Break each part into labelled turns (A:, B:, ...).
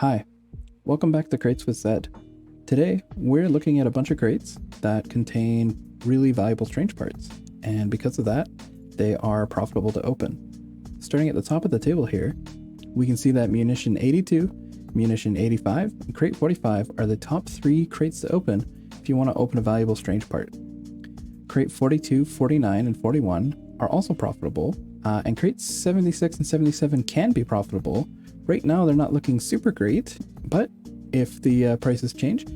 A: Hi, welcome back to Crates with Zed. Today, we're looking at a bunch of crates that contain really valuable strange parts, and because of that, they are profitable to open. Starting at the top of the table here, we can see that Munition 82, Munition 85, and Crate 45 are the top 3 crates to open if you want to open a valuable strange part. Crate 42, 49, and 41 are also profitable, and crates 76 and 77 can be profitable. Right now, they're not looking super great, but if the prices change,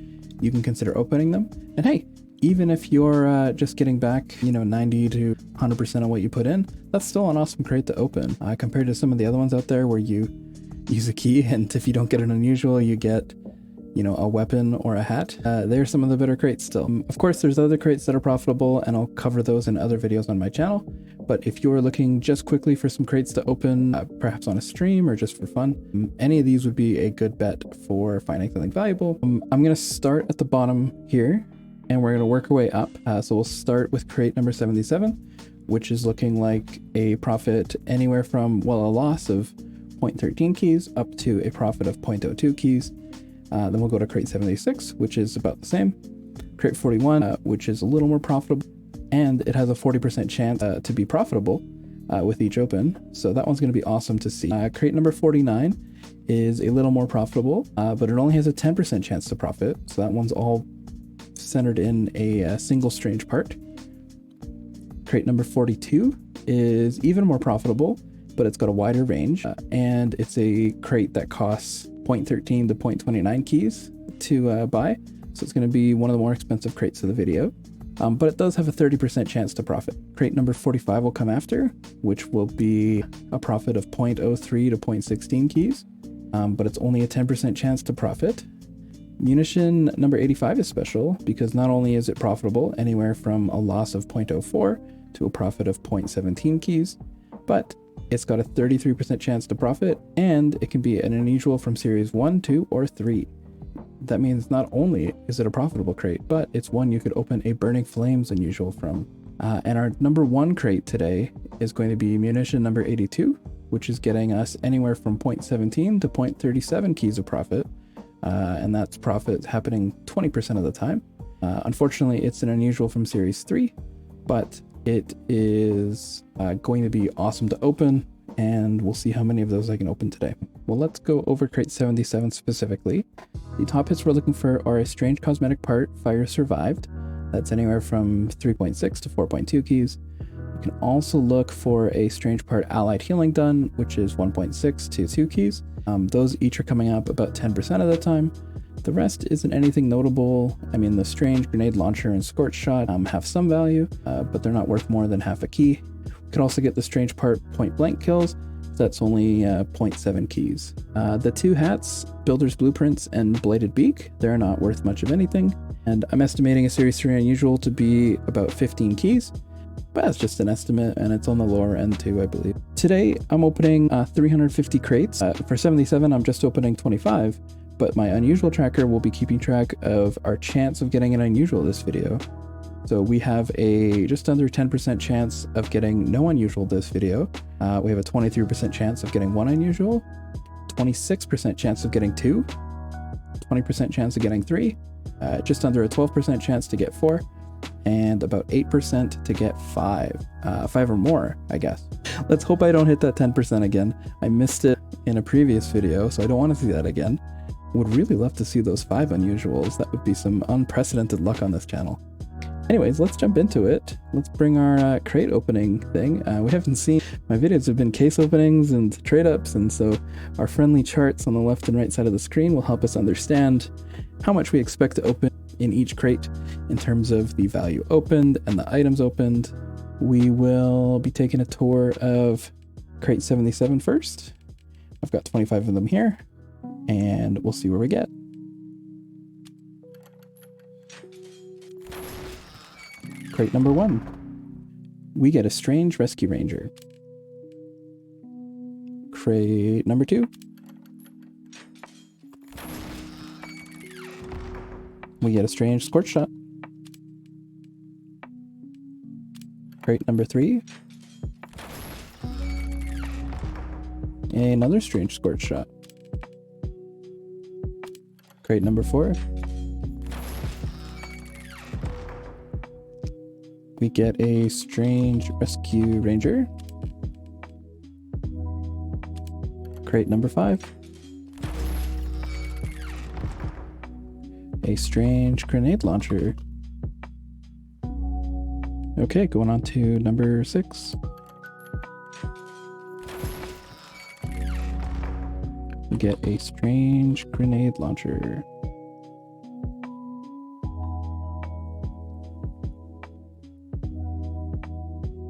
A: you can consider opening them. And hey, even if you're just getting back, 90 to 100% of what you put in, that's still an awesome crate to open compared to some of the other ones out there where you use a key, and if you don't get an unusual, you get, a weapon or a hat. They're some of the better crates still. Of course, there's other crates that are profitable, and I'll cover those in other videos on my channel. But if you're looking just quickly for some crates to open, perhaps on a stream or just for fun, any of these would be a good bet for finding something valuable. I'm going to start at the bottom here, and we're going to work our way up. So we'll start with crate number 77, which is looking like a profit anywhere from, a loss of 0.13 keys up to a profit of 0.02 keys. Then we'll go to crate 76, which is about the same. Crate 41, which is a little more profitable, and it has a 40% chance to be profitable with each open. So that one's going to be awesome to see. Crate number 49 is a little more profitable, but it only has a 10% chance to profit. So that one's all centered in a single strange part. Crate number 42 is even more profitable, but it's got a wider range, and it's a crate that costs 0.13 to 0.29 keys to buy. So it's going to be one of the more expensive crates of the video. But it does have a 30% chance to profit. Crate number 45 will come after, which will be a profit of 0.03 to 0.16 keys, but it's only a 10% chance to profit. Munition number 85 is special because not only is it profitable anywhere from a loss of 0.04 to a profit of 0.17 keys, but it's got a 33% chance to profit, and it can be an unusual from series 1, 2, or 3. That means not only is it a profitable crate, but it's one you could open a Burning Flames unusual from. And our number 1 crate today is going to be Munition number 82, which is getting us anywhere from 0.17 to 0.37 keys of profit. And that's profit happening 20% of the time. Unfortunately, it's an unusual from series 3, but it is going to be awesome to open, and we'll see how many of those I can open today. Well, let's go over crate 77 specifically. The top hits we're looking for are a strange cosmetic part, Fire Survived. That's anywhere from 3.6 to 4.2 keys. You can also look for a strange part, Allied Healing Done, which is 1.6 to 2 keys. Those each are coming up about 10% of the time. The rest isn't anything notable. I mean, the strange grenade launcher and scorch shot have some value, but they're not worth more than half a key. We could also get the strange part point blank kills. That's only 0.7 keys. The 2 hats, Builder's Blueprints and Bladed Beak, they're not worth much of anything. And I'm estimating a series 3 unusual to be about 15 keys, but that's just an estimate, and it's on the lower end too, I believe. Today, I'm opening 350 crates. For 77, I'm just opening 25. But my unusual tracker will be keeping track of our chance of getting an unusual this video. So we have a just under 10% chance of getting no unusual this video. We have a 23% chance of getting 1 unusual, 26% chance of getting 2, 20% chance of getting 3, just under a 12% chance to get 4, and about 8% to get 5. 5 or more, I guess. Let's hope I don't hit that 10% again. I missed it in a previous video, so I don't want to see that again. Would really love to see those 5 unusuals. That would be some unprecedented luck on this channel. Anyways, let's jump into it. Let's bring our crate opening thing. We haven't seen, my videos have been case openings and trade ups, and so our friendly charts on the left and right side of the screen will help us understand how much we expect to open in each crate in terms of the value opened and the items opened. We will be taking a tour of crate 77 first. I've got 25 of them here, and we'll see where we get. Crate number 1. We get a strange Rescue Ranger. Crate number 2. We get a strange Scorch Shot. Crate number 3. Another strange Scorch Shot. Crate number 4. We get a Strange Rescue Ranger. Crate number 5. A Strange Grenade Launcher. Okay, going on to number 6. We get a Strange Grenade Launcher.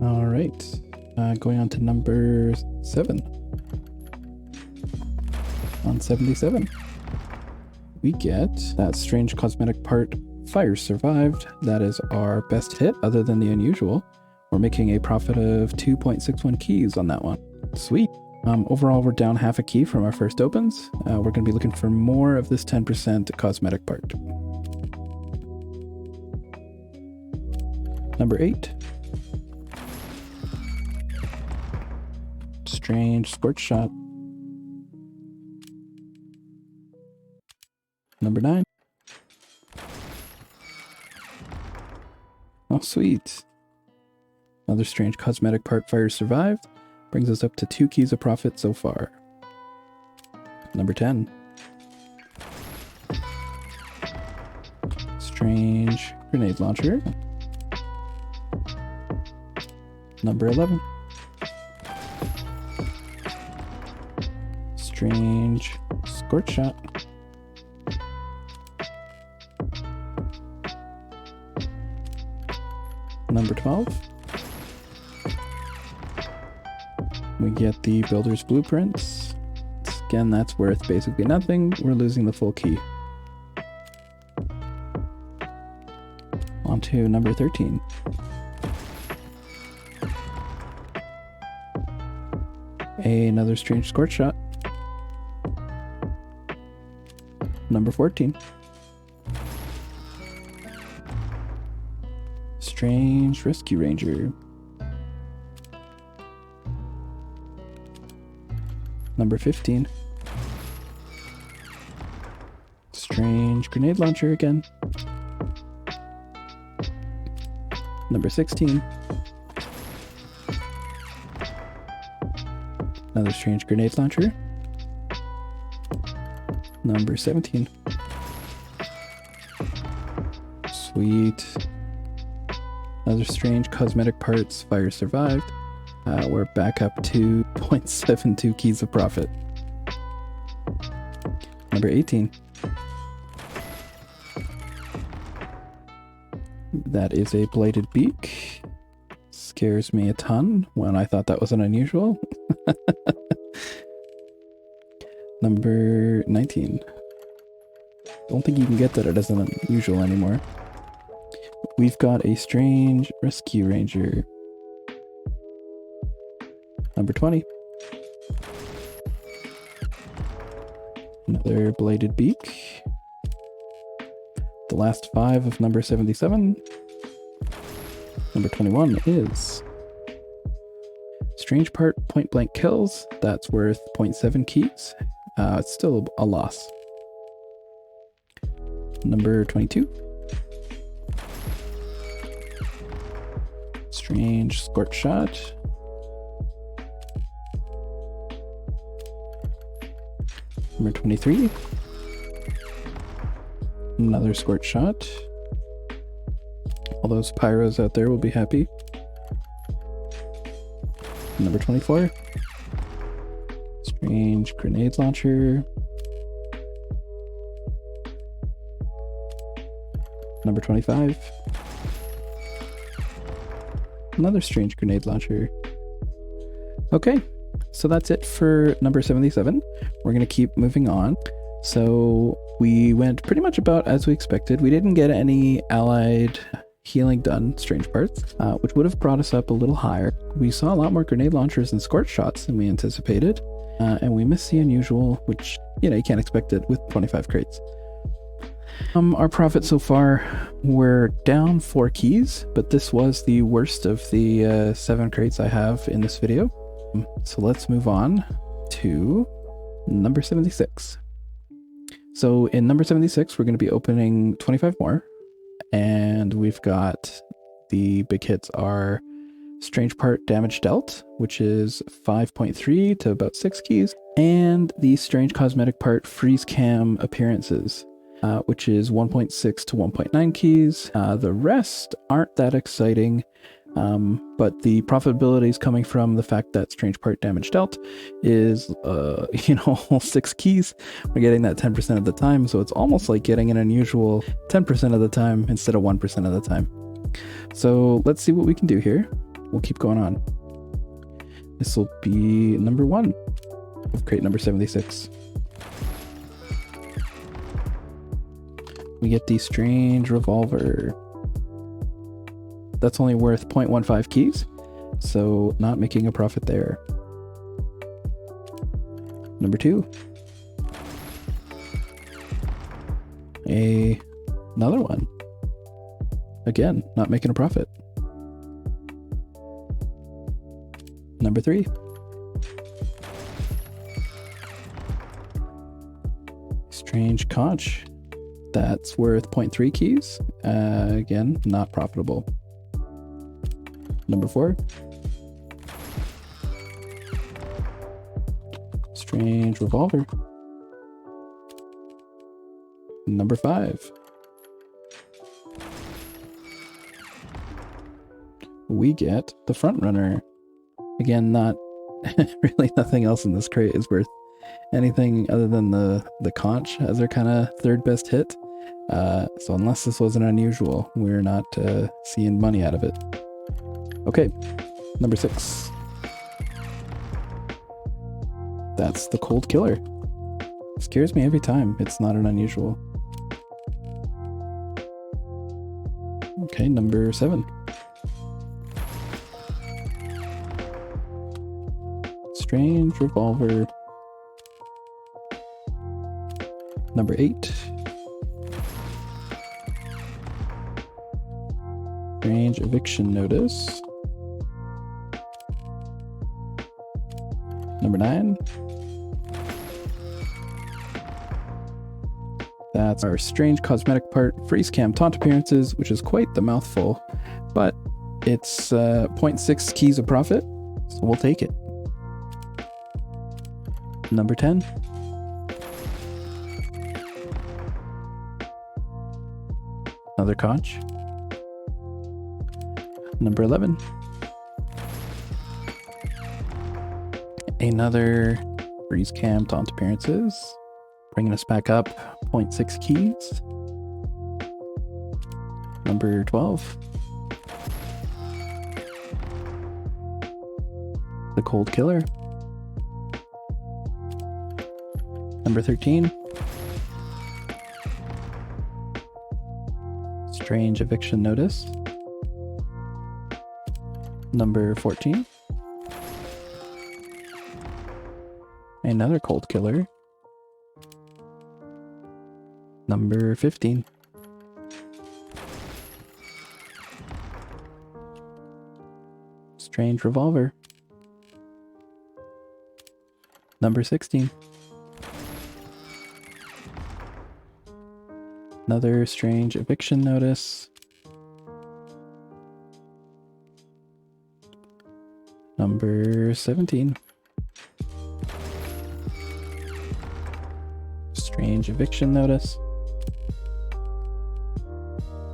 A: All right, going on to number 7. On 77, we get that Strange Cosmetic Part, Fire Survived. That is our best hit other than the unusual. We're making a profit of 2.61 keys on that one. Sweet. Overall, we're down half a key from our first opens. We're going to be looking for more of this 10% cosmetic part. Number 8. Strange Scorch Shot. Number 9. Oh, sweet. Another Strange Cosmetic Part, Fire Survived. Brings us up to 2 keys of profit so far. Number 10. Strange Grenade Launcher. Number 11. Strange Scorch Shot. Number 12. We get the Builder's Blueprints. Again, that's worth basically nothing. We're losing the full key. On to number 13. Another Strange Scorch Shot. Number 14. Strange Rescue Ranger. Number 15. Strange Grenade Launcher again. Number 16. Another Strange Grenade Launcher. Number 17. Sweet. Another Strange Cosmetic Parts, Fire Survived. We're back up to 0.72 keys of profit. Number 18. That is a Bladed Beak. Scares me a ton when I thought that was an unusual. Number 19. Don't think you can get that it as an unusual anymore. We've got a Strange Rescue Ranger. Number 20. Another Bladed Beak. The last 5 of number 77. Number 21 is Strange Part, Point Blank Kills. That's worth 0.7 keys. It's still a loss. Number 22. Strange Scorch Shot. Number 23. Another Scorch Shot. All those pyros out there will be happy. Number 24. Strange Grenade Launcher. Number 25. Another Strange Grenade Launcher. Okay, so that's it for number 77. We're going to keep moving on. So we went pretty much about as we expected. We didn't get any allied healing done, Strange Parts, which would have brought us up a little higher. We saw a lot more Grenade Launchers and Scorch Shots than we anticipated. And we missed the unusual, which, you know, you can't expect it with 25 crates. Our profit so far, we're down 4 keys, but this was the worst of the 7 crates I have in this video. So let's move on to number 76. So in number 76, we're going to be opening 25 more. And we've got the big hits are Strange Part Damage Dealt, which is 5.3 to about 6 keys. And the Strange Cosmetic Part Freeze Cam Appearances, which is 1.6 to 1.9 keys. The rest aren't that exciting. But the profitability is coming from the fact that Strange Part Damage Dealt is, 6 keys. We're getting that 10% of the time, so it's almost like getting an unusual 10% of the time instead of 1% of the time. So let's see what we can do here. We'll keep going on. This will be number 1 of crate number 76. We get the Strange Revolver. That's only worth 0.15 keys, so not making a profit there. Number 2. Another one. Again, not making a profit. Number 3. Strange Conch. That's worth 0.3 keys. Again, not profitable. Number 4. Strange Revolver. Number 5. We get the Front Runner. Again, not really nothing else in this crate is worth anything other than the conch as their kind of third best hit. So unless this wasn't unusual, we're not seeing money out of it. Okay, number 6. That's the Cold Killer. Scares me every time. It's not an unusual. Okay, number 7. Strange Revolver. Number 8. Strange Eviction Notice. Number 9. That's our Strange Cosmetic Part Freeze Cam Taunt Appearances, which is quite the mouthful, but it's 0.6 keys of profit, so we'll take it. Number 10. Another conch. Number 11. Another Freeze Cam Taunt Appearances, bringing us back up 0.6 keys. Number 12. The Cold Killer. Number 13. Strange Eviction Notice. Number 14. Another Cold Killer. Number 15. Strange Revolver. Number 16. Another Strange Eviction Notice. Number 17. Strange Eviction Notice.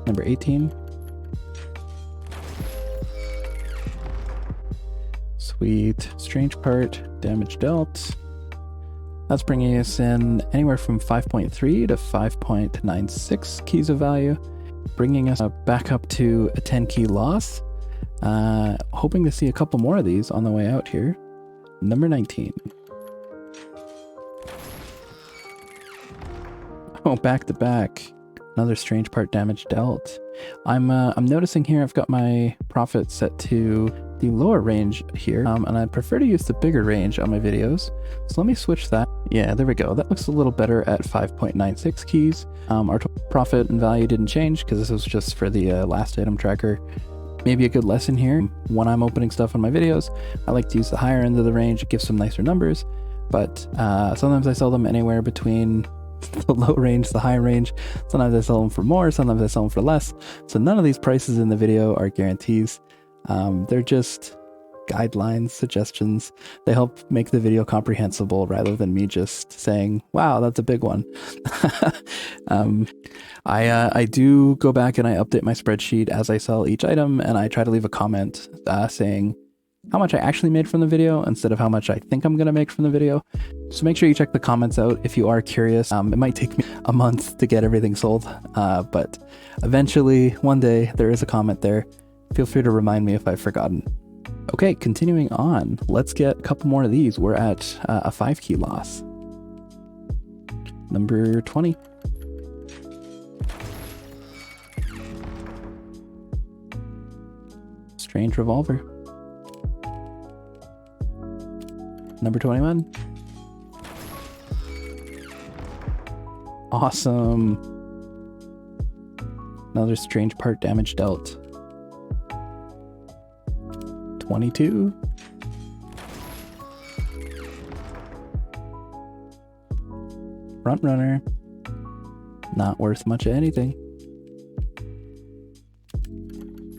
A: Number 18. Sweet. Strange Part Damage Dealt. That's bringing us in anywhere from 5.3 to 5.96 keys of value, bringing us back up to a 10 key loss. Hoping to see a couple more of these on the way out here. Number 19. Oh, back to back. Another Strange Part Damage Dealt. I'm noticing here I've got my profit set to the lower range here, and I prefer to use the bigger range on my videos. So let me switch that. Yeah, there we go. That looks a little better at 5.96 keys. Our profit and value didn't change because this was just for the last item tracker. Maybe a good lesson here. When I'm opening stuff on my videos, I like to use the higher end of the range. It gives some nicer numbers, but sometimes I sell them anywhere between the low range, the high range. Sometimes I sell them for more, sometimes I sell them for less. So none of these prices in the video are guarantees. They're just guidelines, suggestions. They help make the video comprehensible rather than me just saying, wow, that's a big one. I do go back and I update my spreadsheet as I sell each item, and I try to leave a comment saying how much I actually made from the video instead of how much I think I'm going to make from the video. So make sure you check the comments out if you are curious. It might take me a month to get everything sold, but eventually one day there is a comment there. Feel free to remind me if I've forgotten. Okay, continuing on, let's get a couple more of these. We're at a 5 key loss. Number 20. Strange revolver. Number 21. Awesome. Another strange part damage dealt. 22. Front runner. Not worth much of anything.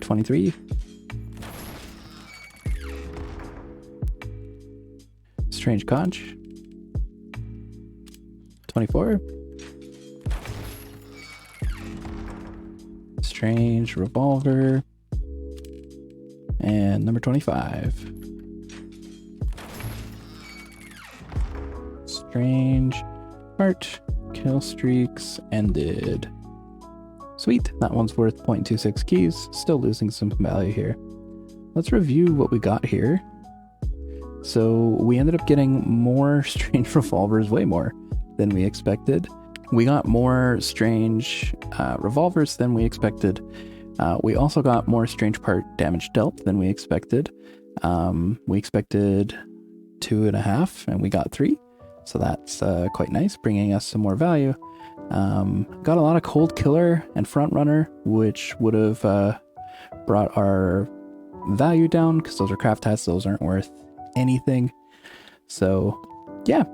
A: 23. Strange conch. 24. Strange revolver. And number 25. Strange part. Kill streaks ended. Sweet, that one's worth 0.26 keys. Still losing some value here. Let's review what we got here. So we ended up getting more strange revolvers, way more than we expected. We got more strange revolvers than we expected. We also got more strange part damage dealt than we expected. We expected 2.5 and we got 3. So that's quite nice, bringing us some more value. Got a lot of cold killer and front runner, which would have brought our value down because those are craft hats. Those aren't worth anything. So yeah,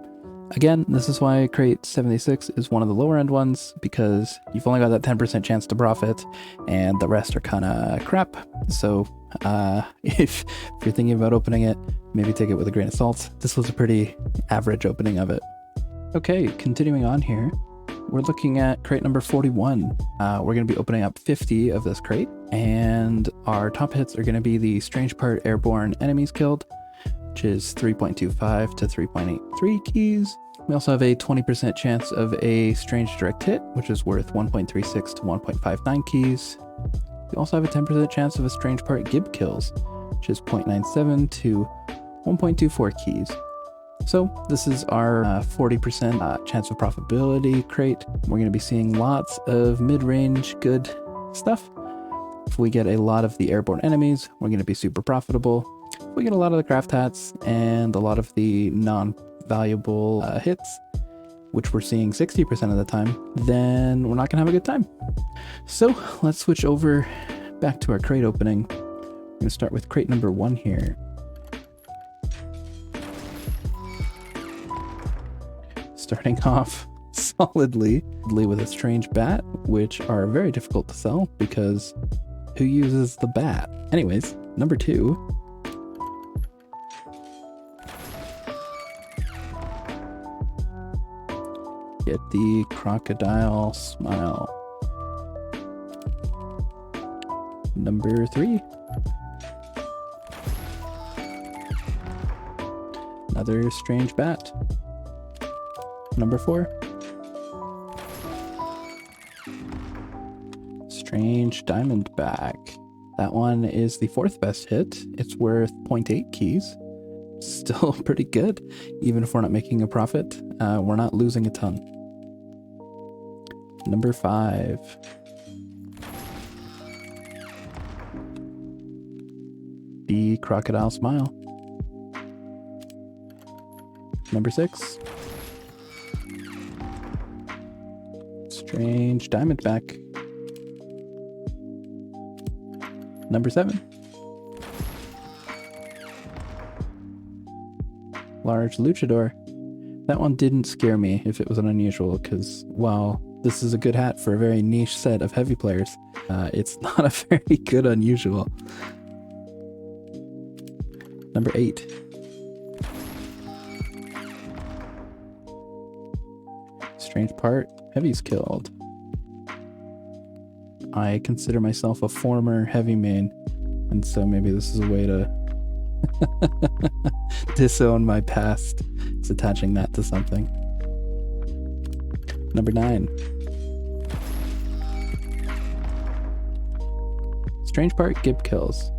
A: again, this is why crate 76 is one of the lower end ones, because you've only got that 10% chance to profit and the rest are kind of crap. So if you're thinking about opening it, maybe take it with a grain of salt. This was a pretty average opening of it. Okay, continuing on here, we're looking at crate number 41. We're going to be opening up 50 of this crate, and our top hits are going to be the strange part airborne enemies killed, which is 3.25 to 3.83 keys. We also have a 20% chance of a strange direct hit, which is worth 1.36 to 1.59 keys. We also have a 10% chance of a strange part gib kills, which is 0.97 to 1.24 keys. So this is our 40% chance of profitability crate. We're going to be seeing lots of mid-range good stuff. If we get a lot of the airborne enemies, we're going to be super profitable. If we get a lot of the craft hats and a lot of the non-valuable hits, which we're seeing 60% of the time, then we're not going to have a good time. So let's switch over back to our crate opening. We're going to start with crate number 1 here. Starting off solidly with a strange bat, which are very difficult to sell because who uses the bat? Anyways, number 2. Get the crocodile smile. Number 3. Another strange bat. Number 4. Strange diamondback. That one is the 4th best hit. It's worth 0.8 keys. Still pretty good, even if we're not making a profit. We're not losing a ton. Number 5. The crocodile smile. Number 6. Strange diamondback. Number 7. Large luchador. That one didn't scare me if it was an unusual, because while this is a good hat for a very niche set of heavy players, it's not a very good unusual. Number 8. Strange part, heavy's killed. I consider myself a former heavy main, and so maybe this is a way to disown my past. It's attaching that to something. Number 9. Strange part, Gib kills.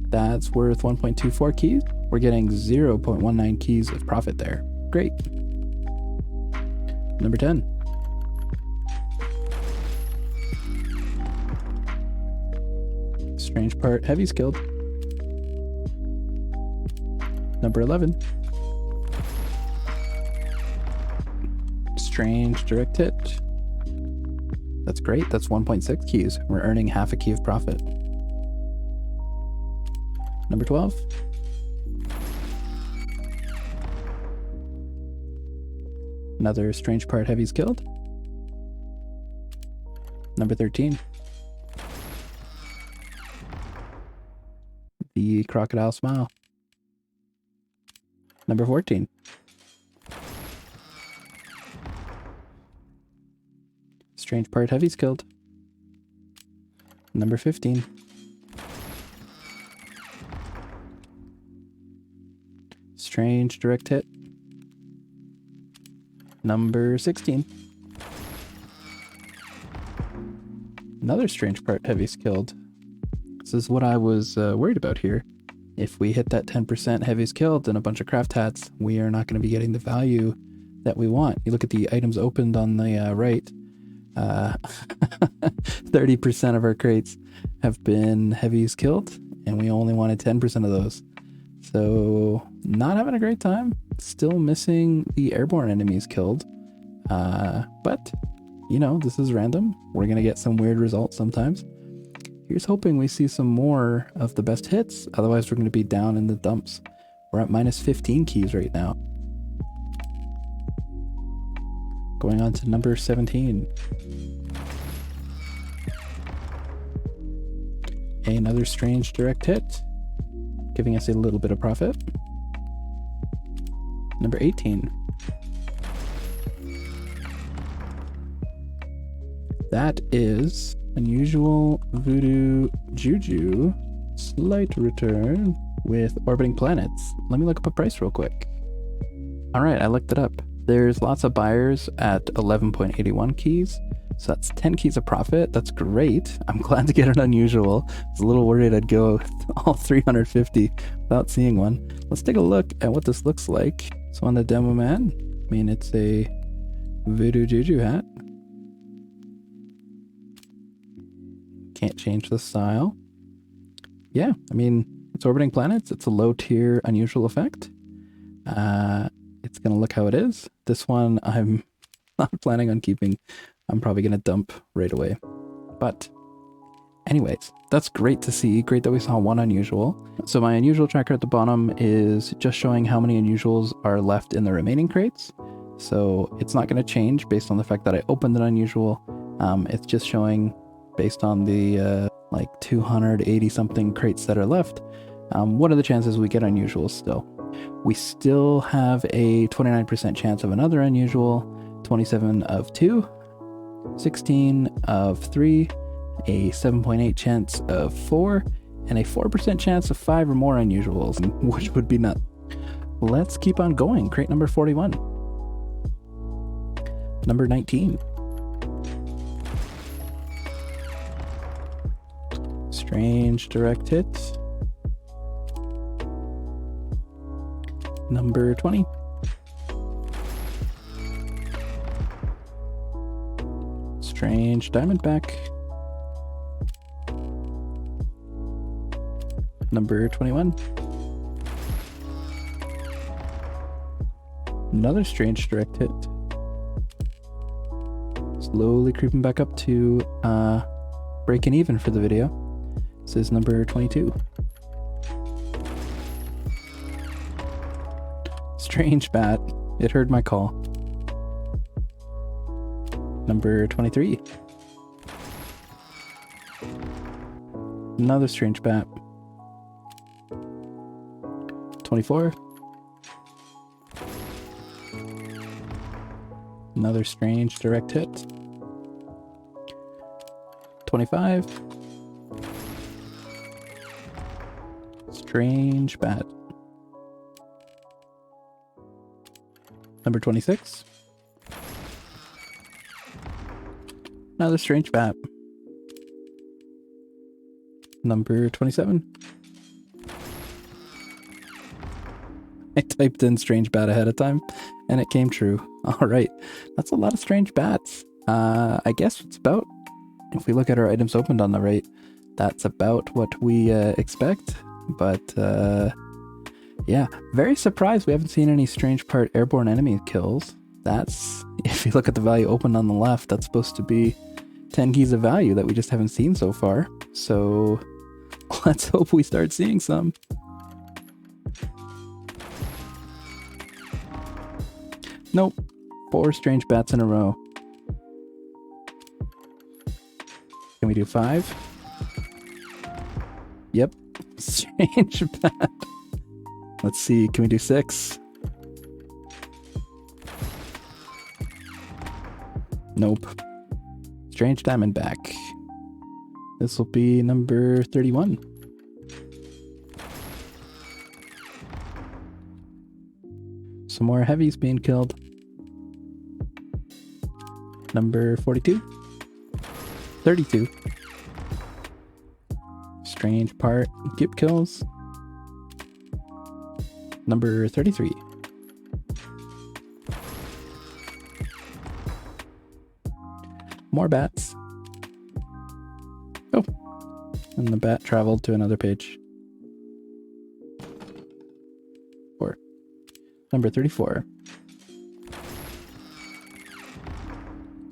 A: That's worth 1.24 keys. We're getting 0.19 keys of profit there. Great. Number 10. Strange part, heavy's killed. Number 11. Strange direct hit. That's great. That's 1.6 keys. We're earning half a key of profit. Number 12. Another strange part, heavy's killed. Number 13. The crocodile smile. Number 14. Strange part, heavy's killed. Number 15. Strange direct hit. Number 16. Another strange part, heavy's killed. This is what I was worried about here. If we hit that 10% heavy's killed and a bunch of craft hats, we are not going to be getting the value that we want. You look at the items opened on the right. 30% of our crates have been heavies killed, and we only wanted 10% of those. So not having a great time. Still missing the airborne enemies killed. But, you know, this is random. We're going to get some weird results sometimes. Here's hoping we see some more of the best hits. Otherwise, we're going to be down in the dumps. We're at minus 15 keys right now. Going on to number 17. Another strange direct hit, giving us a little bit of profit. Number 18. That is unusual voodoo juju, slight return with orbiting planets. Let me look up a price real quick. All right, I looked it up. There's lots of buyers at 11.81 keys. So that's 10 keys of profit. That's great. I'm glad to get an unusual. I was a little worried I'd go all 350 without seeing one. Let's take a look at what this looks like. So on the demo man, I mean, it's a voodoo juju hat. Can't change the style. Yeah, I mean, it's orbiting planets. It's a low tier unusual effect. It's gonna look how it is. This one I'm not planning on keeping. I'm probably gonna dump right away. But anyways, that's great to see. Great that we saw one unusual. So my unusual tracker at the bottom is just showing how many unusuals are left in the remaining crates. So it's not gonna change based on the fact that I opened an unusual. It's just showing based on the like 280 something crates that are left. What are the chances we get unusuals still? We still have a 29% chance of another unusual, 27 of 2, 16 of 3, a 7.8 chance of 4, and a 4% chance of 5 or more unusuals, which would be nuts. Let's keep on going. Crate number 41. Number 19. Strange direct hit. Number 20. Strange diamondback. Number 21. Another strange direct hit. Slowly creeping back up to breaking even for the video. This is number 22. Strange bat. It heard my call. Number 23. Another strange bat. 24. Another strange direct hit. 25. Strange bat. Number 26. Another strange bat. Number 27. I typed in strange bat ahead of time and it came true. All right. That's a lot of strange bats. I guess it's about, if we look at our items opened on the right, that's about what we expect. But yeah, very surprised we haven't seen any strange part airborne enemy kills. That's, if you look at the value opened on the left, that's supposed to be 10 keys of value that we just haven't seen so far. So let's hope we start seeing some. Nope. 4 strange bats in a row. Can we do 5? Yep. Strange bat. Let's see. Can we do 6? Nope. Strange diamondback. This will be number 31. Some more heavies being killed. Number 42. 32. Strange part gip kills. Number 33. More bats. Oh, and the bat traveled to another page. 4. Number 34.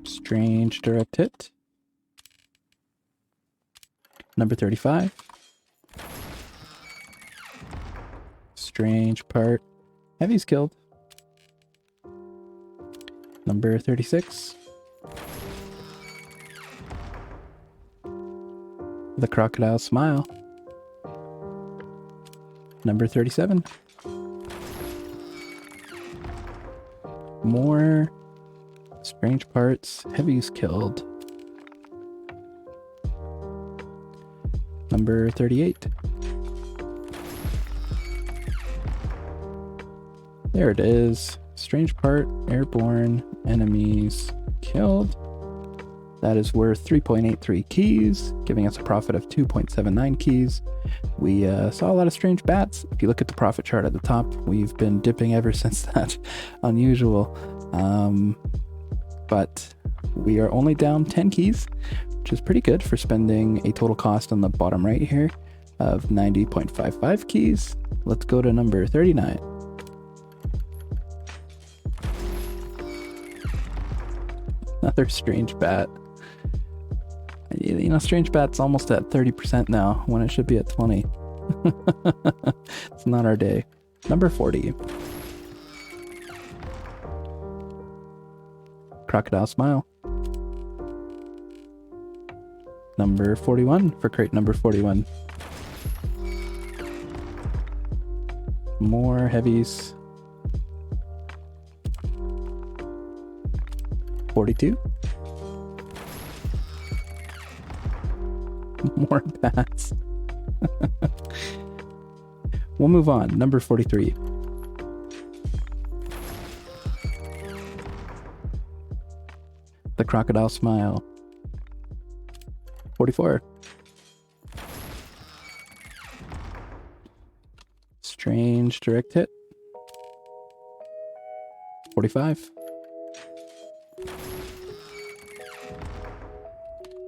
A: Strange direct hit. Number 35. Strange part. Heavy's killed. Number 36. The crocodile smile. Number 37. More strange parts. Heavy's killed. Number 38. There it is. Strange part, airborne, enemies killed. That is worth 3.83 keys, giving us a profit of 2.79 keys. We saw a lot of strange bats. If you look at the profit chart at the top, we've been dipping ever since that. Unusual. But we are only down 10 keys, which is pretty good for spending a total cost on the bottom right here of 90.55 keys. Let's go to number 39. Another strange bat. You know, strange bat's almost at 30% now when it should be at 20. It's not our day. Number 40. Crocodile smile. Number 41 for crate number 41. More heavies. 42. More bats. We'll move on. Number 43. The crocodile smile. 44. Strange direct hit. 45.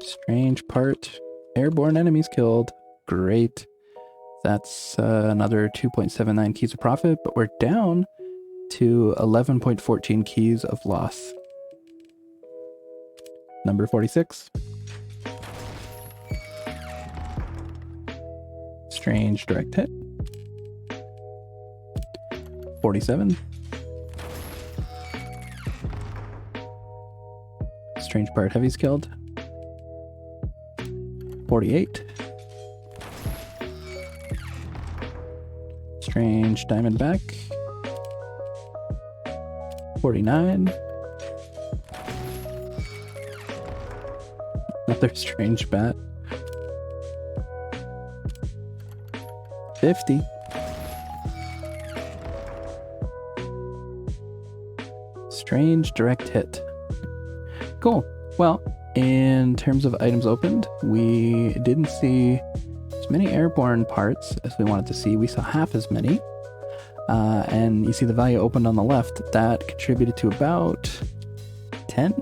A: Strange part. Airborne enemies killed. Great. That's another 2.79 keys of profit, but we're down to 11.14 keys of loss. Number 46. Strange direct hit. 47. strange part heavies killed. 48. Strange diamondback. 49. Another strange bat. 50. Strange direct hit. Cool. Well, in terms of items opened, we didn't see as many airborne parts as we wanted to see. We saw half as many. And you see the value opened on the left. That contributed to about 10,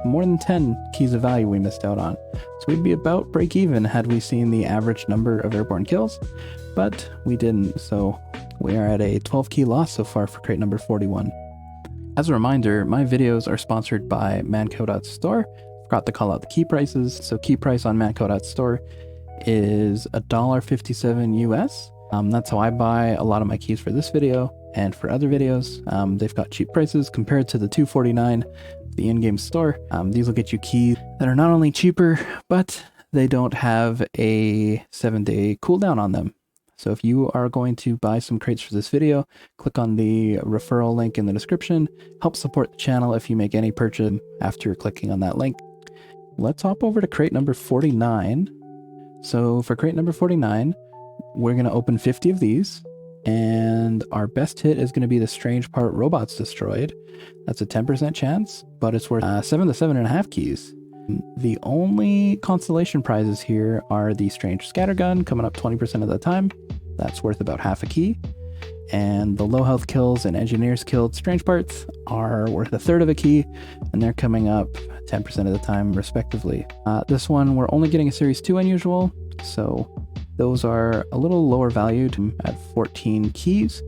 A: more than 10 keys of value we missed out on. So we'd be about break even had we seen the average number of airborne kills, but we didn't. So we are at a 12 key loss so far for crate number 41. As a reminder, my videos are sponsored by Manco.store. Forgot to call out the key prices. So key price on Manco.store is $1.57 US. That's how I buy a lot of my keys for this video and for other videos. They've got cheap prices compared to the $2.49, the in-game store. These will get you keys that are not only cheaper, but they don't have a 7-day cooldown on them. So if you are going to buy some crates for this video, click on the referral link in the description. Help support the channel if you make any purchase after clicking on that link. Let's hop over to crate number 49. So for crate number 49, we're going to open 50 of these, and our best hit is going to be the strange part robots destroyed. That's a 10% chance, but it's worth 7 to 7.5 keys. The only consolation prizes here are the strange scattergun coming up 20% of the time. That's worth about half a key. And the low health kills and engineers killed strange parts are worth 1/3 of a key, and they're coming up 10% of the time respectively. This one, we're only getting a series 2 unusual, so those are a little lower valued at 14 keys.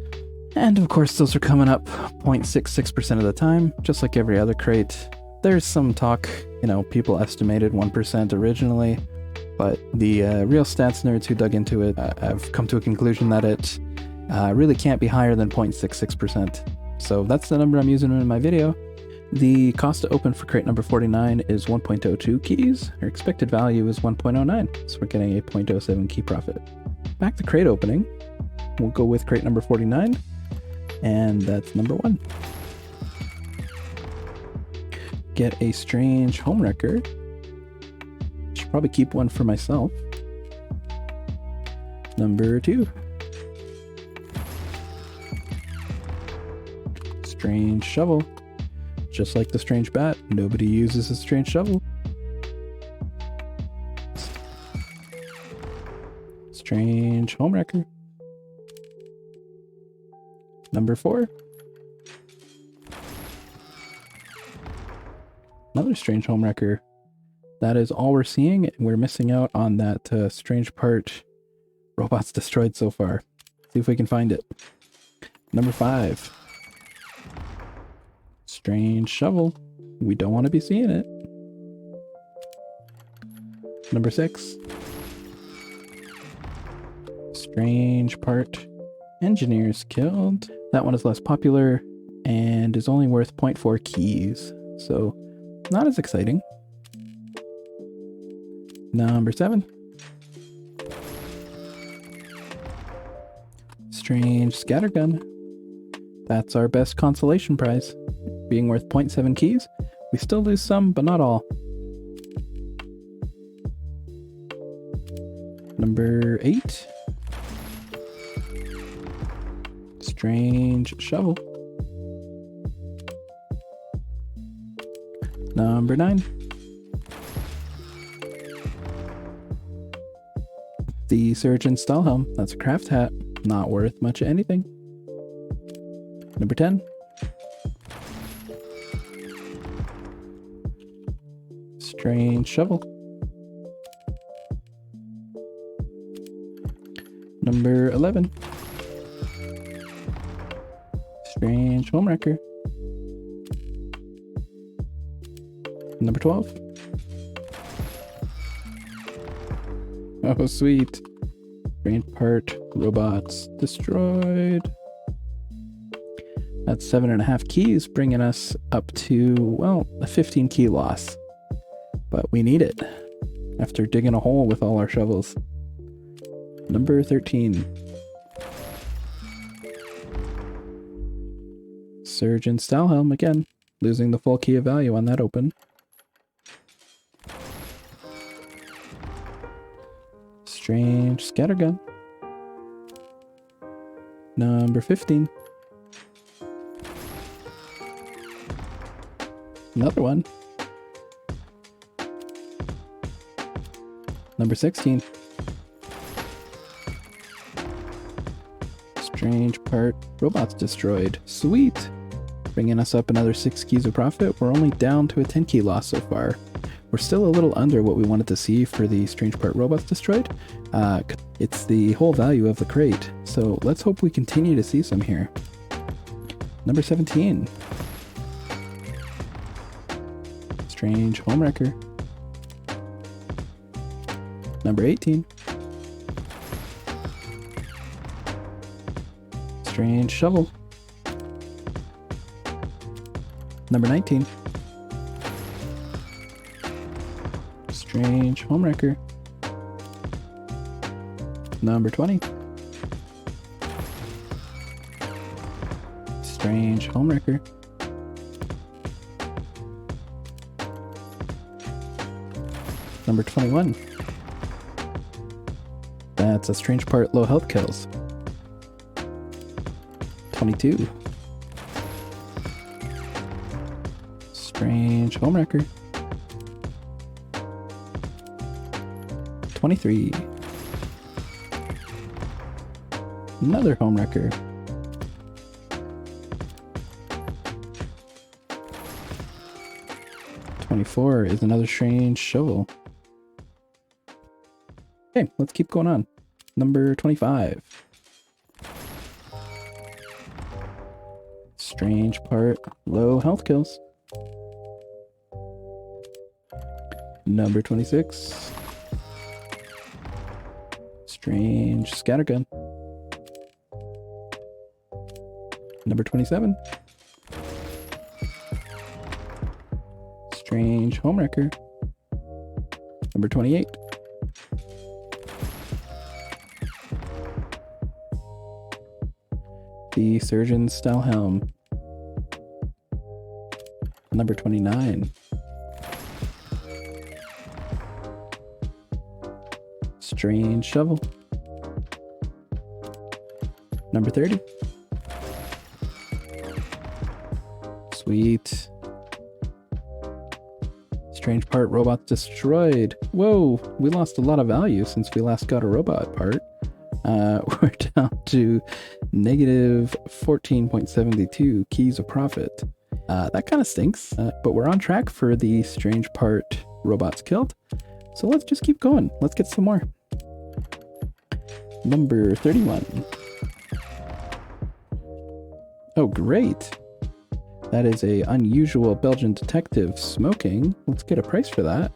A: And of course, those are coming up 0.66% of the time, just like every other crate. There's some talk, people estimated 1% originally, but the real stats nerds who dug into it have come to a conclusion that it really can't be higher than 0.66%. So that's the number I'm using in my video. The cost to open for crate number 49 is 1.02 keys. Our expected value is 1.09, so we're getting a 0.07 key profit. Back to crate opening, we'll go with crate number 49, and that's number 1. Get a strange homewrecker. Should probably keep one for myself. Number 2. Strange shovel. Just like the strange bat, nobody uses a strange shovel. Strange homewrecker. Number 4. Another strange homewrecker. That is all we're seeing. We're missing out on that strange part robots destroyed so far. See if we can find it. Number 5. Strange shovel. We don't want to be seeing it. Number 6. Strange part engineers killed. That one is less popular and is only worth 0.4 keys. So not as exciting. Number 7. Strange scattergun. That's our best consolation prize. Being worth 0.7 keys. We still lose some, but not all. Number 8. Strange shovel. Number 9. The Surgeon Stahlhelm. That's a craft hat. Not worth much of anything. Number 10. Strange shovel. Number 11. Strange homewrecker. Number 12. Oh, sweet. Strange part robots destroyed. That's 7.5 keys, bringing us up to, well, a 15 key loss. But we need it after digging a hole with all our shovels. Number 13. Surgeon Stalhelm again, losing the full key of value on that open. Strange Scattergun. Number 15. Another one. Number 16. Strange part. Robots destroyed. Sweet. Bringing us up another 6 keys of profit. We're only down to a 10 key loss so far. We're still a little under what we wanted to see for the strange part robots destroyed. It's the whole value of the crate. So let's hope we continue to see some here. Number 17. Strange Homewrecker. Number 18. Strange Shovel. Number 19. Strange Homewrecker. Number 20. Strange Homewrecker. Number 21. That's a strange part low health kills. 22. Strange Homewrecker. 23. Another Homewrecker. 24 is another strange shovel. Okay, let's keep going on. Number 25. Strange part, low health kills. Number 26. Strange Scattergun. Number 27. Strange Homewrecker. Number 28. The Surgeon Stalhelm. Number 29. Strange Shovel. Number 30. Sweet. Strange part robots destroyed. Whoa, we lost a lot of value since we last got a robot part. We're down to negative 14.72 keys of profit. That kind of stinks, but we're on track for the strange part robots killed. So let's just keep going. Let's get some more. Number 31. Oh, great. That is a unusual Belgian detective smoking. Let's get a price for that.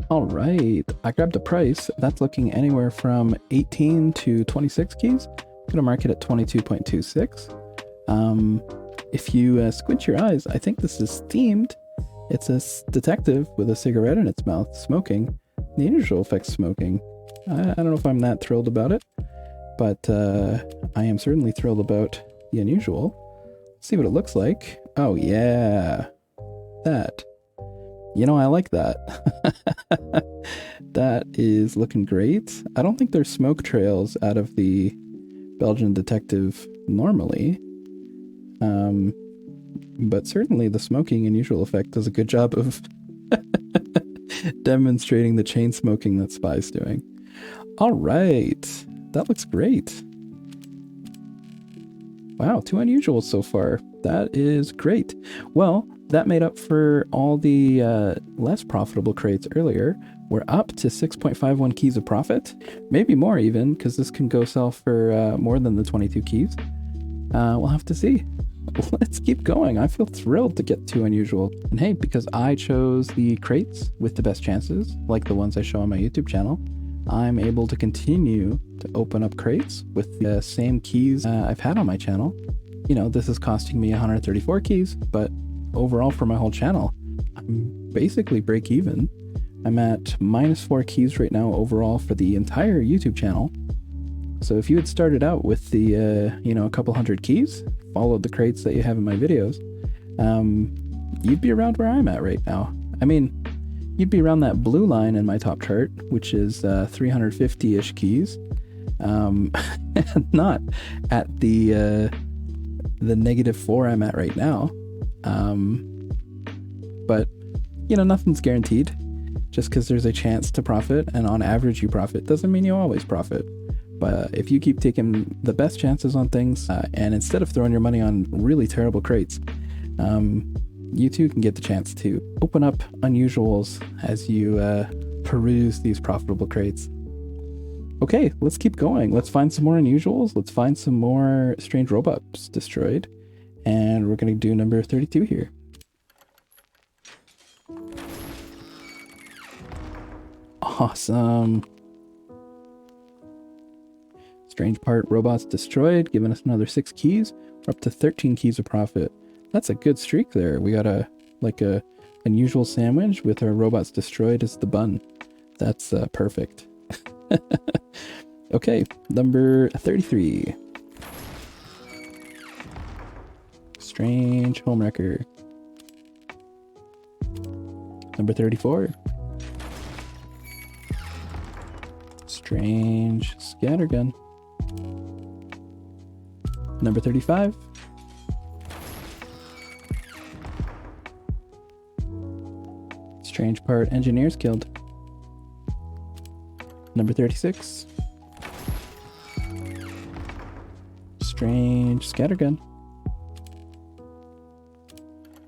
A: All right, I grabbed a price. That's looking anywhere from 18 to 26 keys. I'm gonna mark it at 22.26. If you squint your eyes, I think this is themed. It's a detective with a cigarette in its mouth smoking. The unusual effects smoking. I don't know if I'm that thrilled about it, but I am certainly thrilled about the unusual. Let's see what it looks like. Oh yeah, that. You know, I like that. That is looking great. I don't think there's smoke trails out of the Belgian detective normally. But certainly the smoking unusual effect does a good job of demonstrating the chain smoking that Spy's doing. All right, that looks great. Wow, 2 unusuals so far. That is great. Well, that made up for all the less profitable crates earlier. We're up to 6.51 keys of profit, maybe more even, because this can go sell for more than the 22 keys. We'll have to see. Let's keep going. I feel thrilled to get 2 unusual. And hey, because I chose the crates with the best chances, like the ones I show on my YouTube channel, I'm able to continue to open up crates with the same keys I've had on my channel. you know, this is costing me 134 keys, but overall for my whole channel, I'm basically break even. I'm at -4 keys right now overall for the entire YouTube channel. So if you had started out with the, you know, a couple hundred keys, followed the crates that you have in my videos, you'd be around where I'm at right now. I mean, you'd be around that blue line in my top chart, which is 350-ish keys, and not at the -4 I'm at right now. But, you know, nothing's guaranteed. Just because there's a chance to profit, and on average you profit, doesn't mean you always profit. But if you keep taking the best chances on things, and instead of throwing your money on really terrible crates, you too can get the chance to open up unusuals as you peruse these profitable crates. Okay, let's keep going. Let's find some more unusuals. Let's find some more strange robots destroyed. And we're going to do number 32 here. Awesome. Strange part robots destroyed, giving us another 6 keys. We're up to 13 keys of profit. That's a good streak there. We got a unusual sandwich with our robots destroyed as the bun. That's perfect. Okay, number 33. Strange homewrecker. Number 34. Strange scattergun. Number 35. Strange part engineers killed. Number 36. Strange scattergun.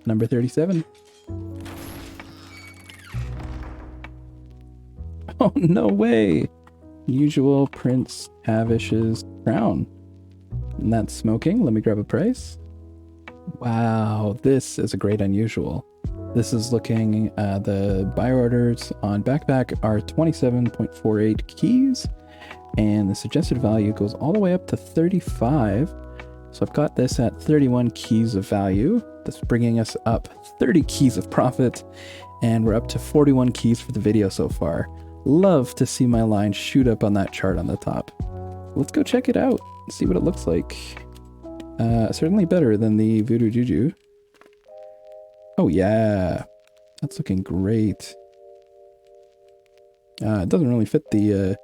A: Number 37. Oh, no way! Usual Prince Havish's crown. And that's smoking. Let me grab a price. Wow, this is a great unusual. This is looking, the buy orders on backpack are 27.48 keys, and the suggested value goes all the way up to 35. So I've got this at 31 keys of value. That's bringing us up 30 keys of profit, and we're up to 41 keys for the video so far. Love to see my line shoot up on that chart on the top. Let's go check it out, see what it looks like. Certainly better than the Voodoo Juju. Oh yeah, that's looking great. It doesn't really fit the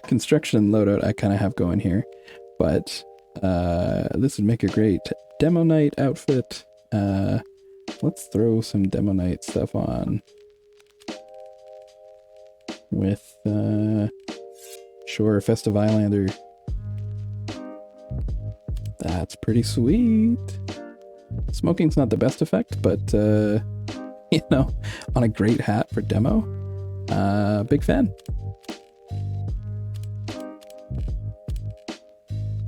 A: construction loadout I kind of have going here, but this would make a great Demo Night outfit. Let's throw some Demo Night stuff on with sure, Festive Islander. That's pretty sweet. Smoking's not the best effect, but you know, on a great hat for demo, big fan.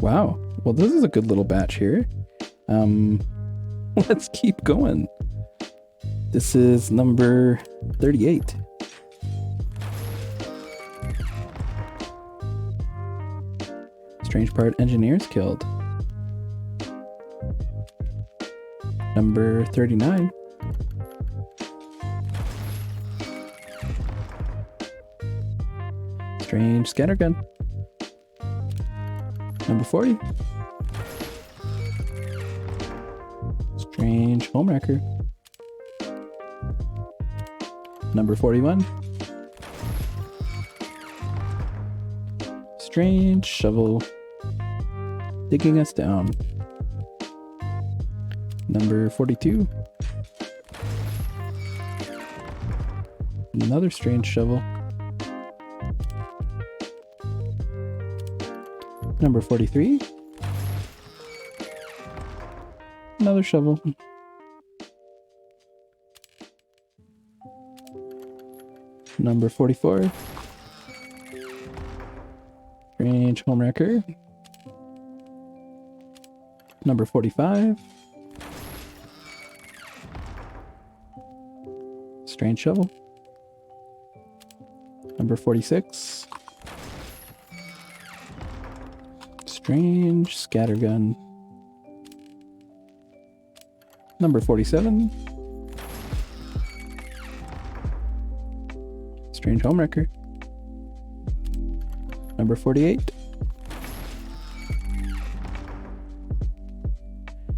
A: Wow, well this is a good little batch here. Let's keep going. This is number 38. Strange part engineers killed. Number 39. Strange scattergun. Number 40. Strange homewrecker. Number 41. Strange shovel. Digging us down. Number 42. Another strange shovel. Number 43. Another shovel. Number 44. Strange homewrecker. Number 45. Strange shovel. Number 46. Strange scattergun. Number 47. Strange Homewrecker. Number 48.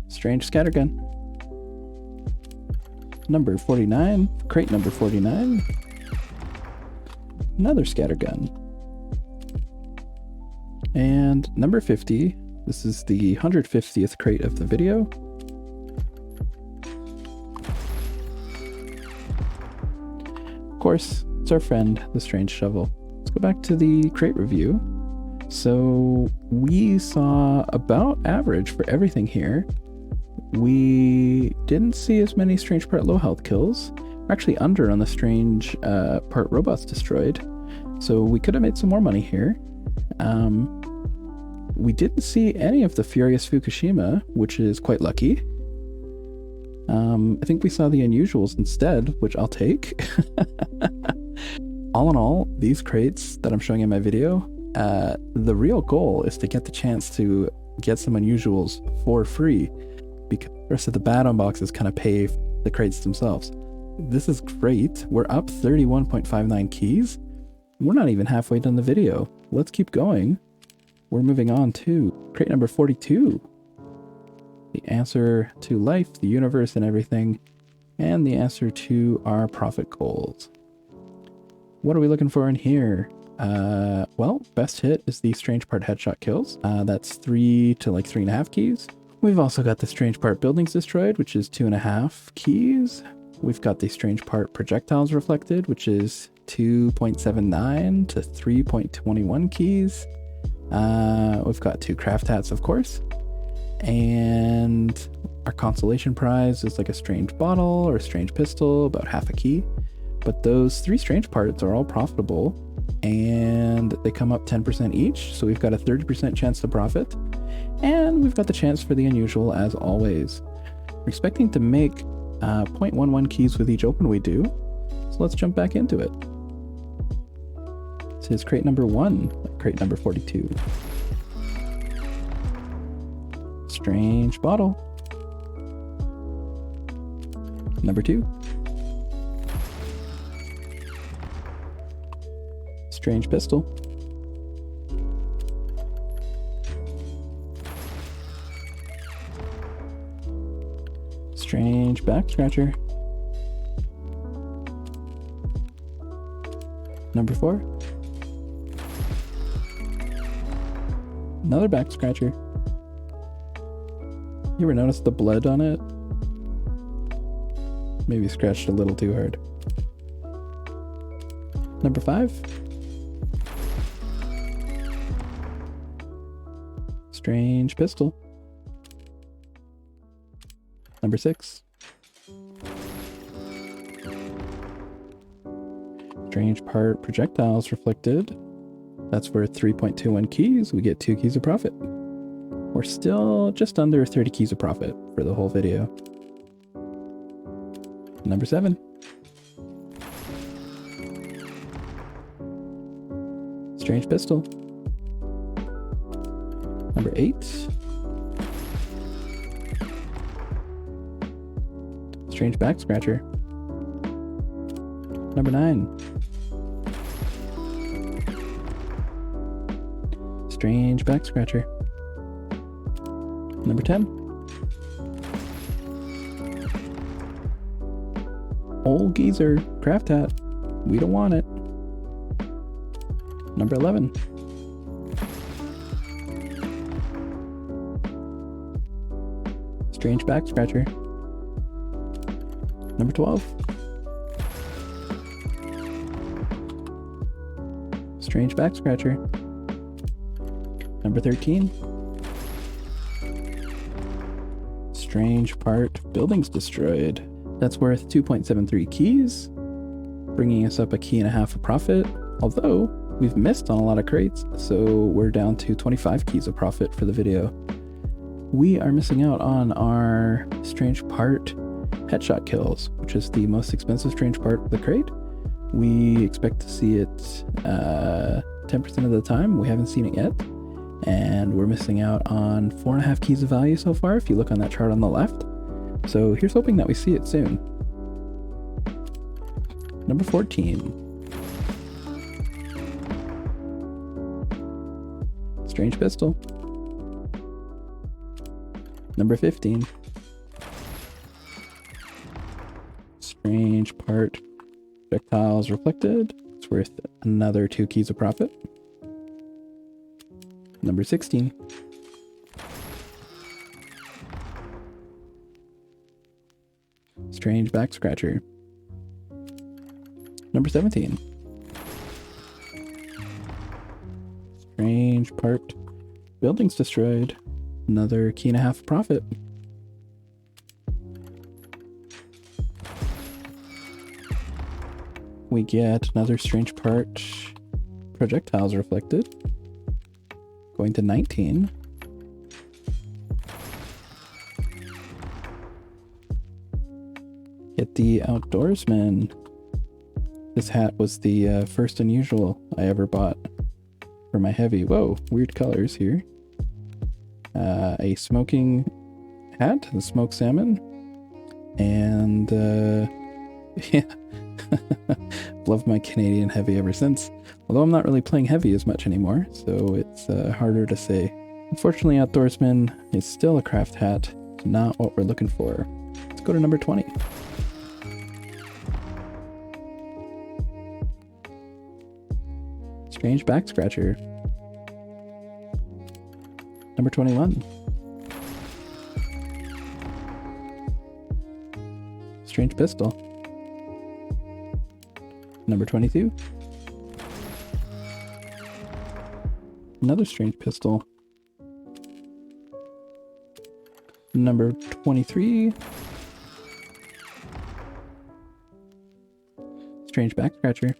A: Strange Scattergun. Number 49. Crate number 49. Another Scattergun. And number 50. This is the 150th crate of the video. Of course, it's our friend, the Strange Shovel. Let's go back to the crate review. So we saw about average for everything here. We didn't see as many Strange Part low health kills. We're actually under on the Strange Part robots destroyed. So we could have made some more money here. We didn't see any of the Furious Fukushima, which is quite lucky. I think we saw the unusuals instead, which I'll take. All in all, these crates that I'm showing in my video, the real goal is to get the chance to get some unusuals for free, because the rest of the bad unboxes kind of pay the crates themselves. This is great. We're up 31.59 keys. We're not even halfway done the video. Let's keep going. We're moving on to crate number 42. The answer to life, the universe, and everything, and the answer to our profit goals. What are we looking for in here? Well, best hit is the Strange Part headshot kills. That's 3 to like 3.5 keys. We've also got the Strange Part buildings destroyed, which is 2.5 keys. We've got the Strange Part projectiles reflected, which is 2.79 to 3.21 keys. We've got 2 craft hats, of course. And our consolation prize is like a strange bottle or a strange pistol, about half a key. But those 3 strange parts are all profitable, and they come up 10% each, so we've got a 30% chance to profit. And we've got the chance for the unusual as always. We're expecting to make 0.11 keys with each open we do, so let's jump back into it. This is crate number 1, crate number 42. Strange bottle. Number 2. Strange pistol. Strange back scratcher. Number 4. Another back scratcher. You ever notice the blood on it? Maybe scratched a little too hard. Number 5. Strange pistol. Number 6. Strange part projectiles reflected. That's worth 3.21 keys. We get 2 keys of profit. We're still just under 30 keys of profit for the whole video. Number 7. Strange pistol. Number 8. Strange back scratcher. Number 9. Strange back scratcher. Number 10. Old geezer craft hat. We don't want it. Number 11. Strange back scratcher. Number 12. Strange back scratcher. Number 13. Strange part buildings destroyed. That's worth 2.73 keys, bringing us up a key and a half of profit, although we've missed on a lot of crates, so we're down to 25 keys of profit for the video. We are missing out on our strange part headshot kills, which is the most expensive strange part of the crate. We expect to see it 10% of the time. We haven't seen it yet, and we're missing out on 4.5 keys of value so far if you look on that chart on the left. So here's hoping that we see it soon. Number 14. Strange pistol. Number 15. Strange part. Projectiles reflected. It's worth another 2 keys of profit. Number 16. Strange back scratcher. Number 17. Strange part. Buildings destroyed. Another key and a half profit. We get another strange part. Projectiles reflected. Going to 19. Get the Outdoorsman. This hat was the first unusual I ever bought for my heavy. Whoa, weird colors here. A smoking hat, the smoked salmon. And yeah, loved my Canadian heavy ever since. Although I'm not really playing heavy as much anymore, so it's harder to say. Unfortunately, Outdoorsman is still a craft hat, not what we're looking for. Let's go to number 20. Strange back scratcher. Number 21. Strange pistol. Number 22. Another strange pistol. Number 23. Strange back scratcher.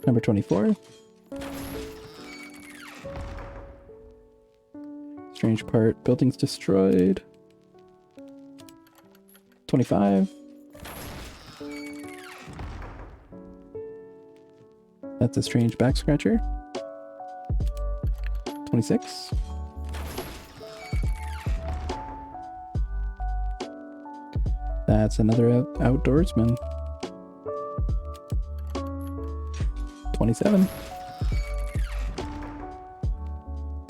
A: Number 24. Strange part, buildings destroyed. 25. That's a strange back scratcher. 26. That's another Outdoorsman. 27.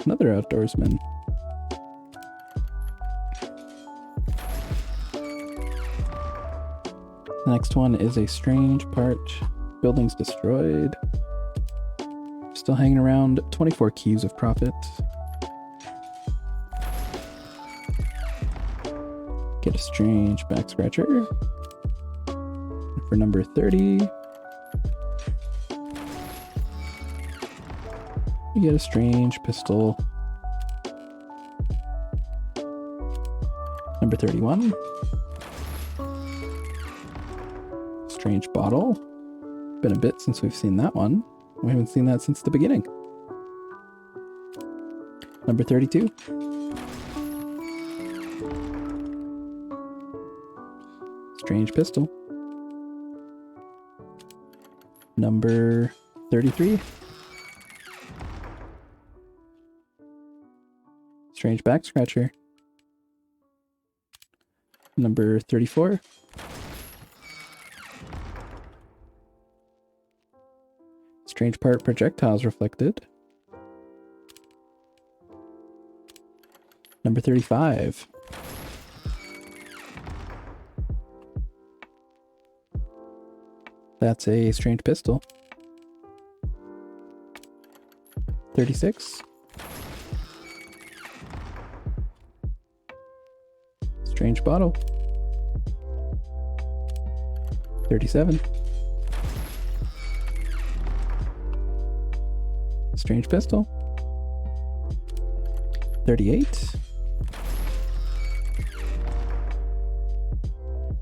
A: Another Outdoorsman. The next one is a strange part. Buildings destroyed. Still hanging around. 24 keys of profit. Get a strange back scratcher. For number 30. You get a strange pistol. Number 31. Strange bottle. Been a bit since we've seen that one. We haven't seen that since the beginning. Number 32. Strange pistol. Number 33. Strange back scratcher. Number 34. Strange part, projectiles reflected. Number 35. That's a strange pistol. 36. Strange bottle. 37. Strange pistol. 38.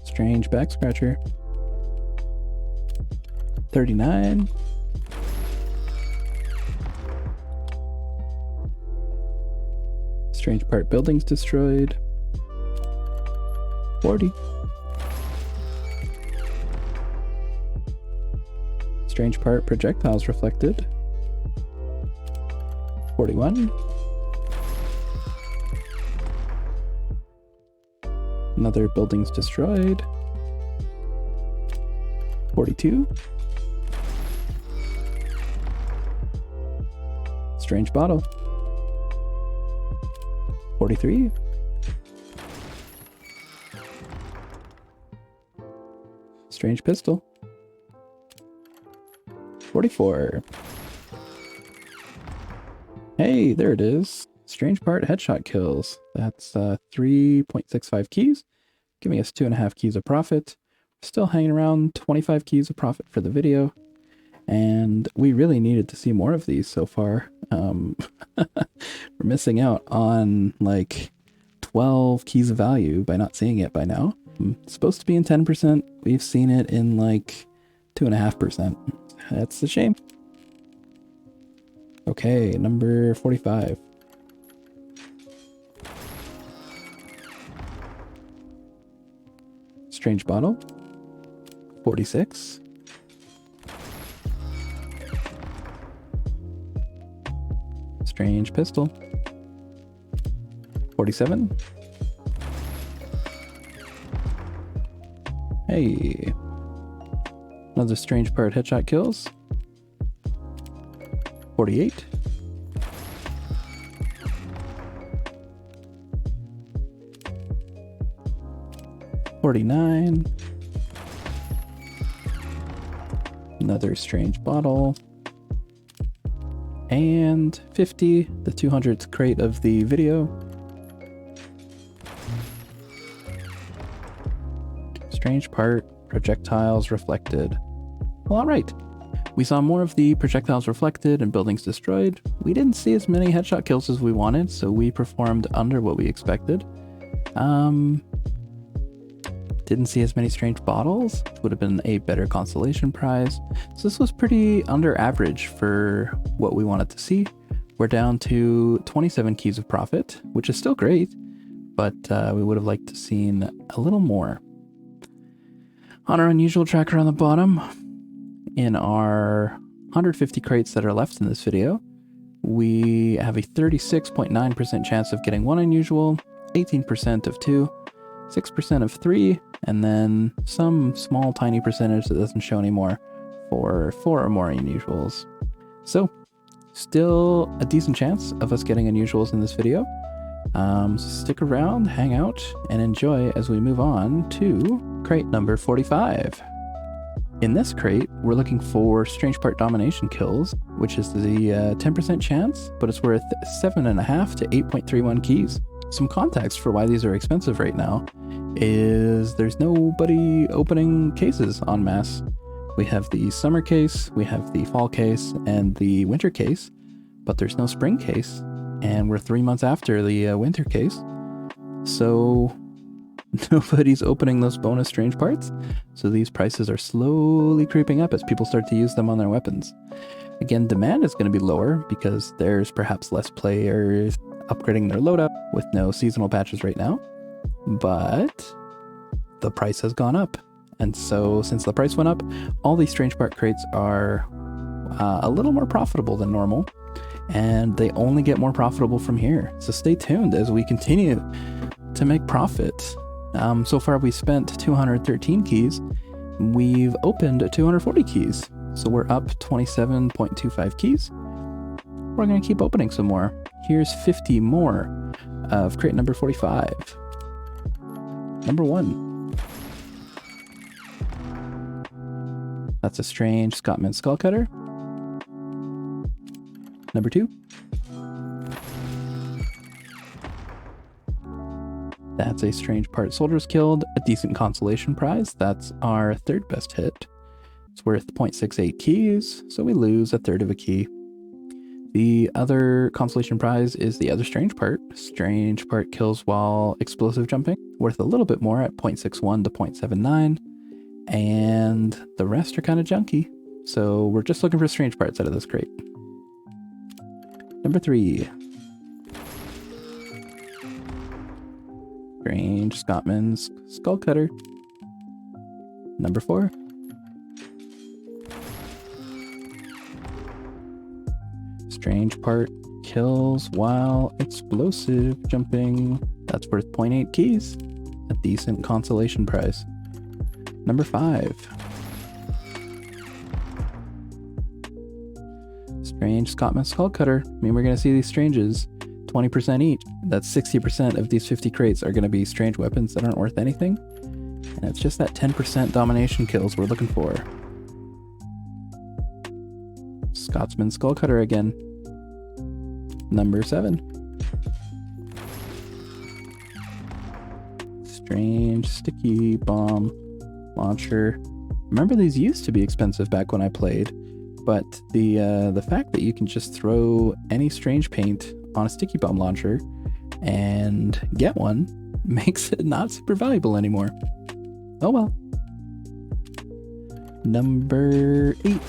A: Strange back scratcher. 39. Strange part, buildings destroyed. 40. Strange part, projectiles reflected. 41. Another buildings destroyed. 42. Strange bottle. 43. Strange pistol. 44. Hey, there it is. Strange part headshot kills. That's 3.65 keys, giving us 2.5 keys of profit. Still hanging around 25 keys of profit for the video. And we really needed to see more of these so far. We're missing out on like 12 keys of value by not seeing it by now. It's supposed to be in 10%. We've seen it in like 2.5%. That's a shame. Okay, number 45. Strange bottle. 46. Strange pistol. 47. Hey. Another strange part headshot kills. 48. $49. Another strange bottle. And 50, the 200th crate of the video. Strange part, projectiles reflected. Well, alright. We saw more of the projectiles reflected and buildings destroyed. We didn't see as many headshot kills as we wanted, so we performed under what we expected. Didn't see as many strange bottles, which would have been a better consolation prize. So this was pretty under average for what we wanted to see. We're down to 27 keys of profit, which is still great, but we would have liked to seen a little more. On our unusual tracker on the bottom, in our 150 crates that are left in this video, we have a 36.9% chance of getting one unusual, 18% of two, 6% of three, and then some small tiny percentage that doesn't show anymore for 4 or more unusuals. So still a decent chance of us getting unusuals in this video. So stick around, hang out, and enjoy as we move on to crate number 45. In this crate, we're looking for strange part domination kills, which is the 10% chance, but it's worth 7.5 to 8.31 keys. Some context for why these are expensive right now is there's nobody opening cases en masse. We have the summer case, we have the fall case, and the winter case, but there's no spring case, and we're 3 months after the winter case, so nobody's opening those bonus strange parts, so these prices are slowly creeping up as people start to use them on their weapons. Again, demand is going to be lower because there's perhaps less players upgrading their loadout with no seasonal patches right now, but the price has gone up. And so since the price went up, all these strange part crates are a little more profitable than normal, and they only get more profitable from here. So stay tuned as we continue to make profit. So far we spent 213 keys. We've opened 240 keys. So we're up 27.25 keys. We're going to keep opening some more. Here's 50 more of crate number 45. Number 1. That's a strange Scotsman skull cutter. Number 2. That's a strange part soldiers killed, a decent consolation prize. That's our third best hit. It's worth 0.68 keys, so we lose a third of a key. The other consolation prize is the other strange part. Strange part kills while explosive jumping, worth a little bit more at 0.61 to 0.79. And the rest are kind of junky. So we're just looking for strange parts out of this crate. Number 3. Strange Scotsman's skull cutter. Number 4. Strange part kills while explosive jumping. That's worth 0.8 keys. a decent consolation prize. Number 5. Strange Scotsman Skullcutter. I mean, we're going to see these stranges 20% each. That's 60% of these 50 crates are going to be strange weapons that aren't worth anything. And it's just that 10% domination kills we're looking for. Scotsman Skullcutter again. Number 7. Strange Sticky Bomb Launcher. Remember, these used to be expensive back when I played, but the fact that you can just throw any strange paint on a sticky bomb launcher and get one makes it not super valuable anymore. Oh well. Number 8.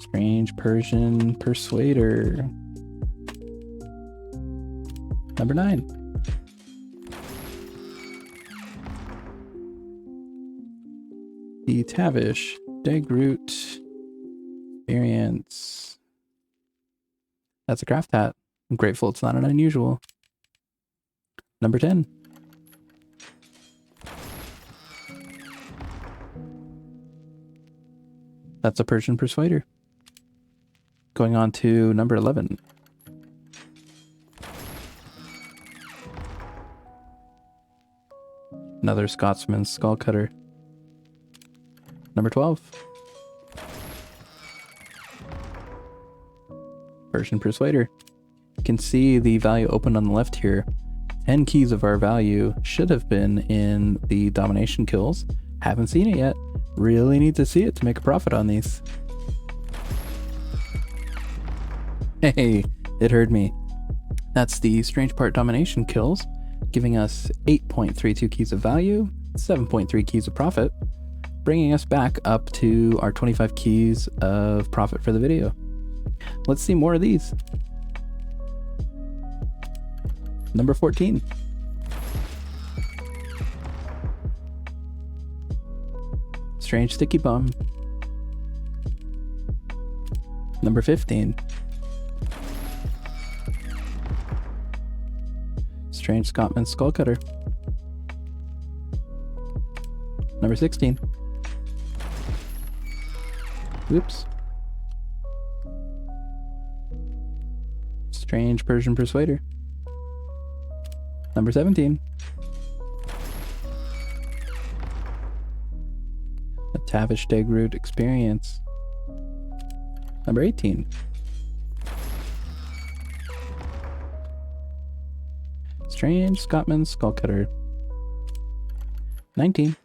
A: Strange Persian Persuader. Number 9. The Tavish Degroot Experience. That's a craft hat. I'm grateful it's not an unusual. Number 10. That's a Persian Persuader. Going on to number 11. Another Scotsman Skullcutter. Number 12. Persian Persuader. You can see the value open on the left here. 10 keys of our value should have been in the domination kills. Haven't seen it yet. Really need to see it to make a profit on these. Hey, it heard me. That's the Strange Part domination kills, giving us 8.32 keys of value, 7.3 keys of profit, bringing us back up to our 25 keys of profit for the video. Let's see more of these. Number 14. Strange Sticky Bomb. Number 15. Strange Scotsman Skullcutter. Number 16. Oops. Strange Persian Persuader. Number 17. A Tavish Degroot Experience. Number 18. Strange Scotsman Skullcutter. 19.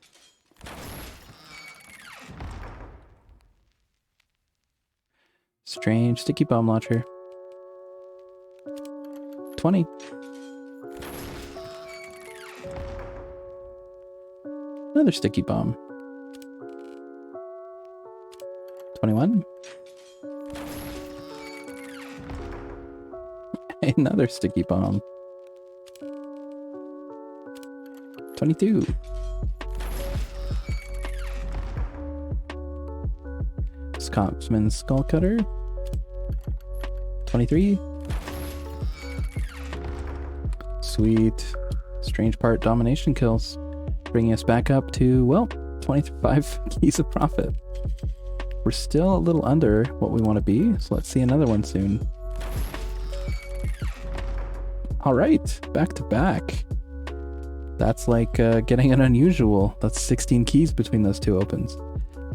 A: Strange Sticky Bomb Launcher. 20. Another Sticky Bomb. 21. Another Sticky Bomb. 22. Scotsman Skullcutter. 23. Sweet. Strange Part domination kills, bringing us back up to, well, 25 keys of profit. We're still a little under what we want to be, so let's see another one soon. All right, back to back. That's like getting an unusual. That's 16 keys between those two opens.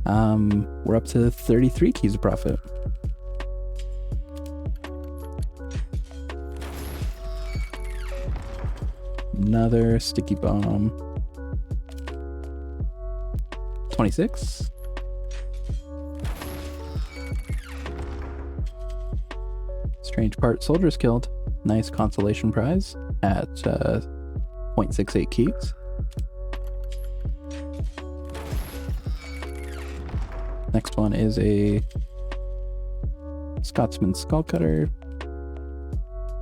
A: We're up to 33 keys of profit. Another Sticky Bomb. 26. Strange Part Soldiers Killed. Nice consolation prize at 0.68 keys. Next one is a Scotsman Skullcutter.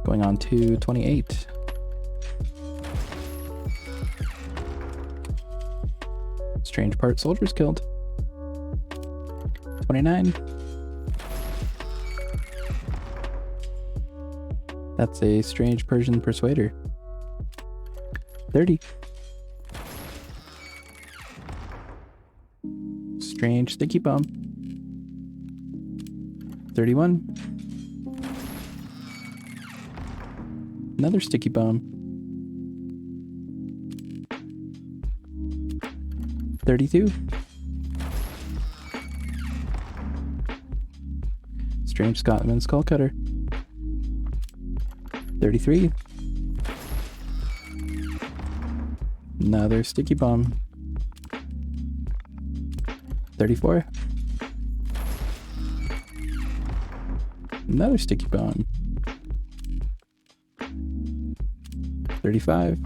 A: Going on to 28. Strange Part Soldiers Killed. 29. That's a Strange Persian Persuader. 30. Strange sticky bomb. 31. Another sticky bomb. 32. Strange Scotsman Skull Cutter. 33. Another sticky bomb. 34. Another sticky bomb. 35.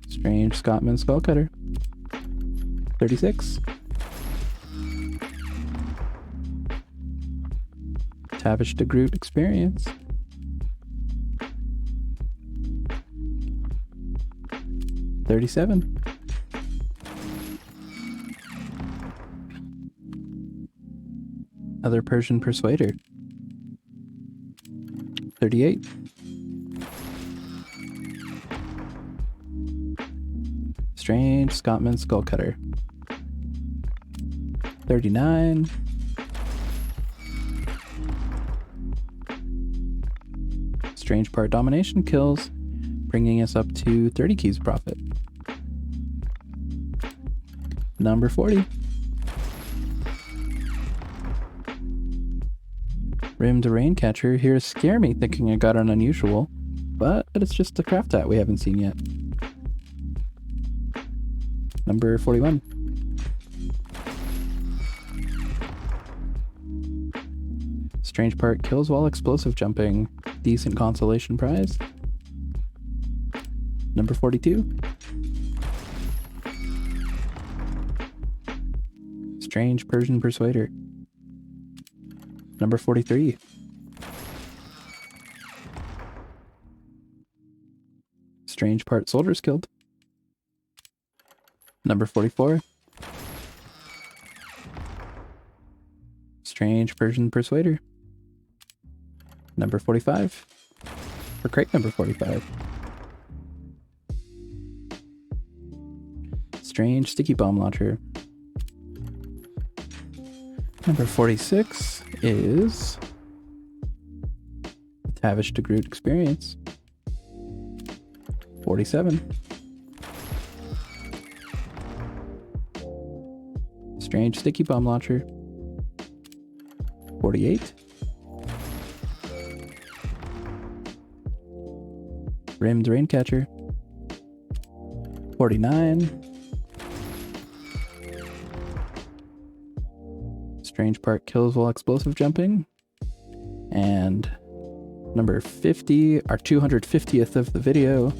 A: Strange Scotsman Skull Cutter. 36. Tavish de Groot Experience. 37. Other Persian Persuader. 38. Strange Scotsman Skull Cutter. 39. Strange Part Domination kills, bringing us up to 30 keys profit. Number 40. Rimmed Raincatcher. Here to scare me, thinking I got an unusual, but it's just a craft hat we haven't seen yet. Number 41. Strange Part kills while explosive jumping. Decent consolation prize. Number 42. Strange Persian Persuader. Number 43. Strange Part Soldier's Guild. Number 44. Strange Persian Persuader. Number 45. For crate number 45. Strange Sticky Bomb Launcher. Number 46 is the Tavish de Groot Experience. 47. Strange Sticky Bomb Launcher. 48. Rimmed Raincatcher. 49. Strange Part kills while explosive jumping. And number 50, our 250th of the video,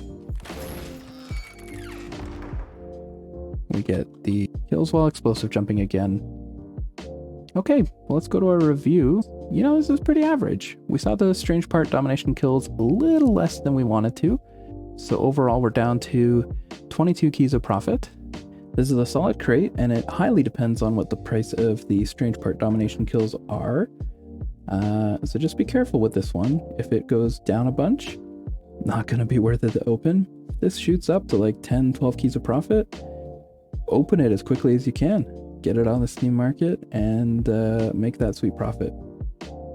A: we get the kills while explosive jumping again. Okay, well, let's go to our review. You know, this is pretty average. We saw the Strange Part Domination kills a little less than we wanted to. So overall, we're down to 22 keys of profit. This is a solid crate, and it highly depends on what the price of the Strange Part Domination kills are. So just be careful with this one. If it goes down a bunch, not going to be worth it to open. If this shoots up to like 10, 12 keys of profit, open it as quickly as you can. Get it on the Steam market and make that sweet profit.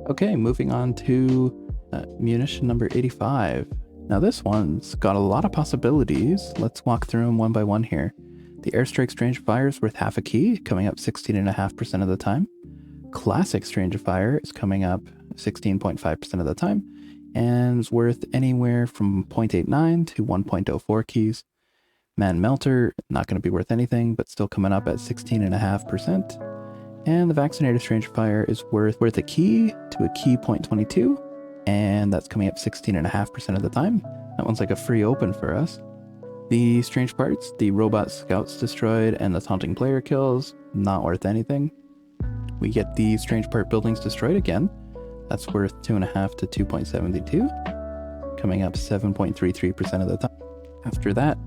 A: Okay, moving on to munition number 85. Now this one's got a lot of possibilities. Let's walk through them one by one here. The Airstrike Strange Fire is worth half a key, coming up 16.5% of the time. Classic Strange Fire is coming up 16.5% of the time, and is worth anywhere from 0.89 to 1.04 keys. Man Melter, not going to be worth anything, but still coming up at 16.5%. And the Vaccinator Strange Fire is worth a key to a key 0.22, and that's coming up 16.5% of the time. That one's like a free open for us. The Strange Parts, the Robot Scouts Destroyed and the Taunting Player kills, not worth anything. We get the Strange Part Buildings Destroyed again. That's worth 2.5 to 2.72, coming up 7.33% of the time. After that,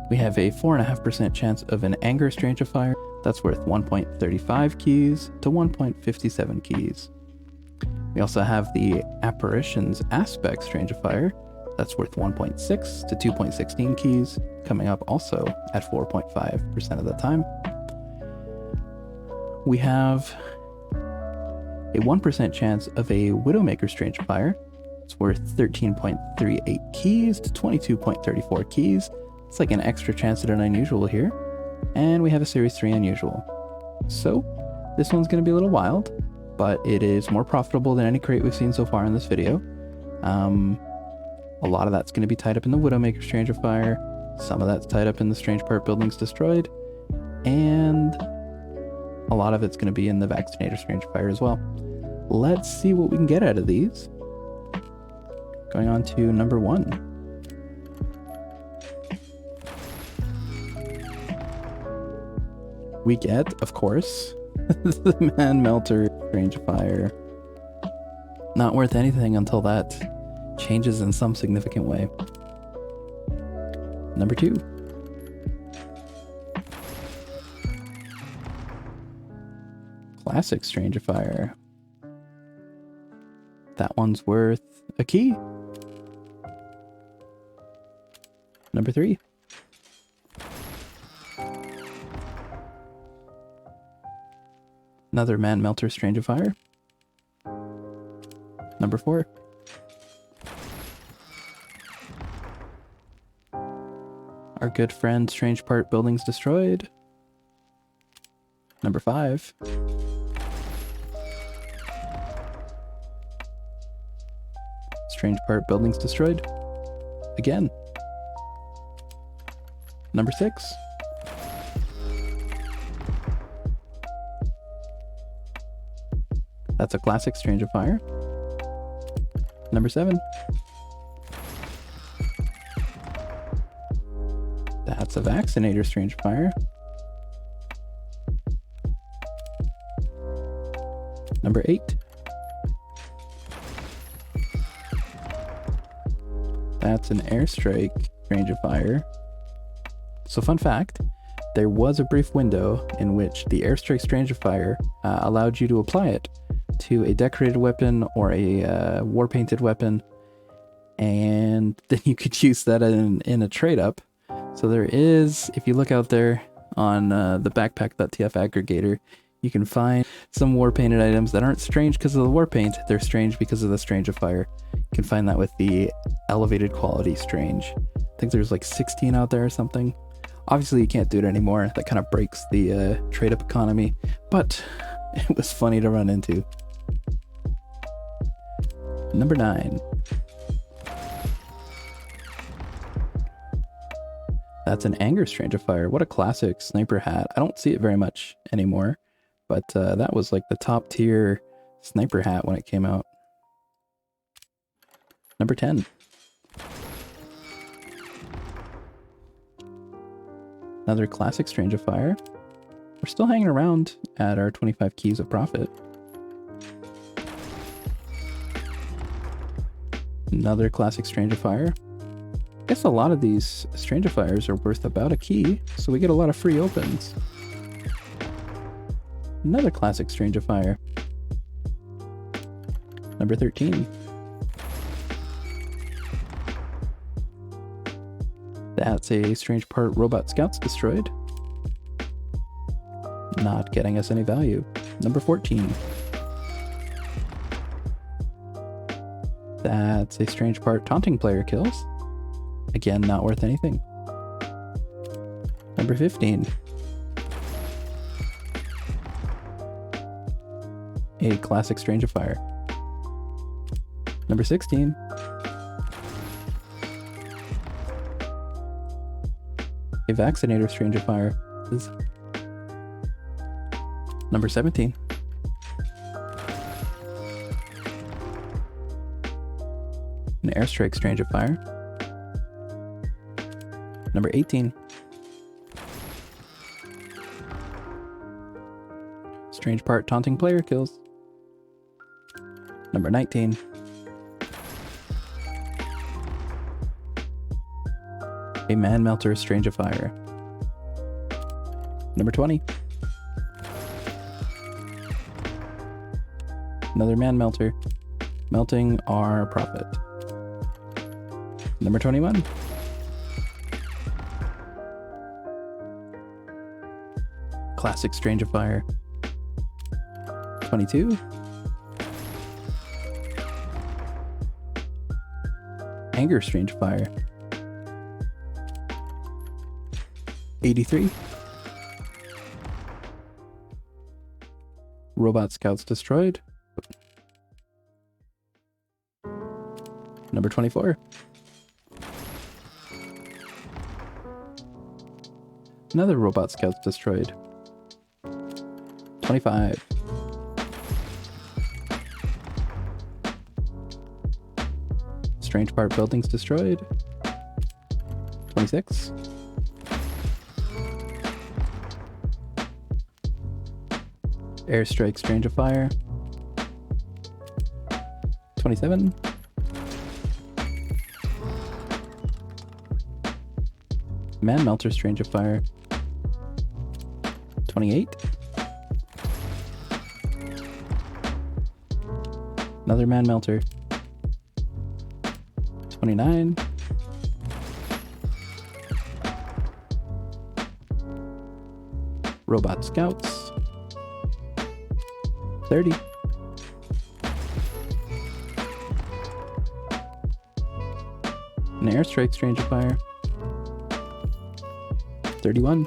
A: we have a 4.5% chance of an Anger Strangifier. That's worth 1.35 keys to 1.57 keys. We also have the Apparitions Aspect Strangifier. That's worth 1.6 to 2.16 keys, coming up also at 4.5% of the time. We have a 1% chance of a Widowmaker Strangifier. It's worth 13.38 keys to 22.34 keys. It's like an extra chance at an unusual here. And we have a Series 3 unusual. So this one's going to be a little wild, but it is more profitable than any crate we've seen so far in this video. A lot of that's going to be tied up in the Widowmaker Strangifier. Some of that's tied up in the Strange Part Buildings Destroyed. And a lot of it's going to be in the Vaccinator Strangifier as well. Let's see what we can get out of these. Going on to number 1. We get, of course, the Man Melter Strangifier. Not worth anything until that changes in some significant way. Number 2. Classic Strangifier. That one's worth a key. Number 3. Another Man Melter Strangifier. Number 4. Our good friend Strange Part Buildings Destroyed. Number 5. Strange Part Buildings Destroyed. Again. Number 6. That's a classic Strangifier. Number 7. That's a Vaccinator Strangifier. Number 8. That's an Airstrike Strangifier. So fun fact, there was a brief window in which the Airstrike Strangifier allowed you to apply it to a decorated weapon or a war-painted weapon, and then you could use that in a trade-up. So there is, if you look out there on the backpack.tf aggregator, you can find some war-painted items that aren't strange because of the war paint, they're strange because of the Strangifier. You can find that with the elevated quality strange. I think there's like 16 out there or something. Obviously you can't do it anymore, that kind of breaks the trade-up economy, but it was funny to run into. Number 9. That's an Anger Strangifier. What a classic sniper hat. I don't see it very much anymore, but that was like the top tier sniper hat when it came out. Number 10. Another classic Strangifier. We're still hanging around at our 25 keys of profit. Another classic Strangifier. I guess a lot of these Strangifiers are worth about a key, so we get a lot of free opens. Another classic Strangifier. Number 13. That's a Strange Part Robot Scouts Destroyed. Not getting us any value. Number 14. That's a Strange Part Taunting Player Kills. Again, not worth anything. Number 15. A classic Strangifier. Number 16. A Vaccinator Strangifier. Number 17. An Airstrike Strangifier. Number 18. Strange Part Taunting Player Kills. Number 19. A Man Melter Strangifier. Number 20. Another Man Melter. Melting our profit. Number 21. Classic Strange of Fire. 22. Anger Strange of Fire. 83. Robot Scouts destroyed. Number 24. Another Robot Scouts destroyed. 25. Strange Part buildings destroyed. 26. Airstrike Strange of Fire. 27. Man Melter Strange of Fire. 28. Another Man Melter. 29. Robot Scouts. 30. An Airstrike Strange of Fire. 31.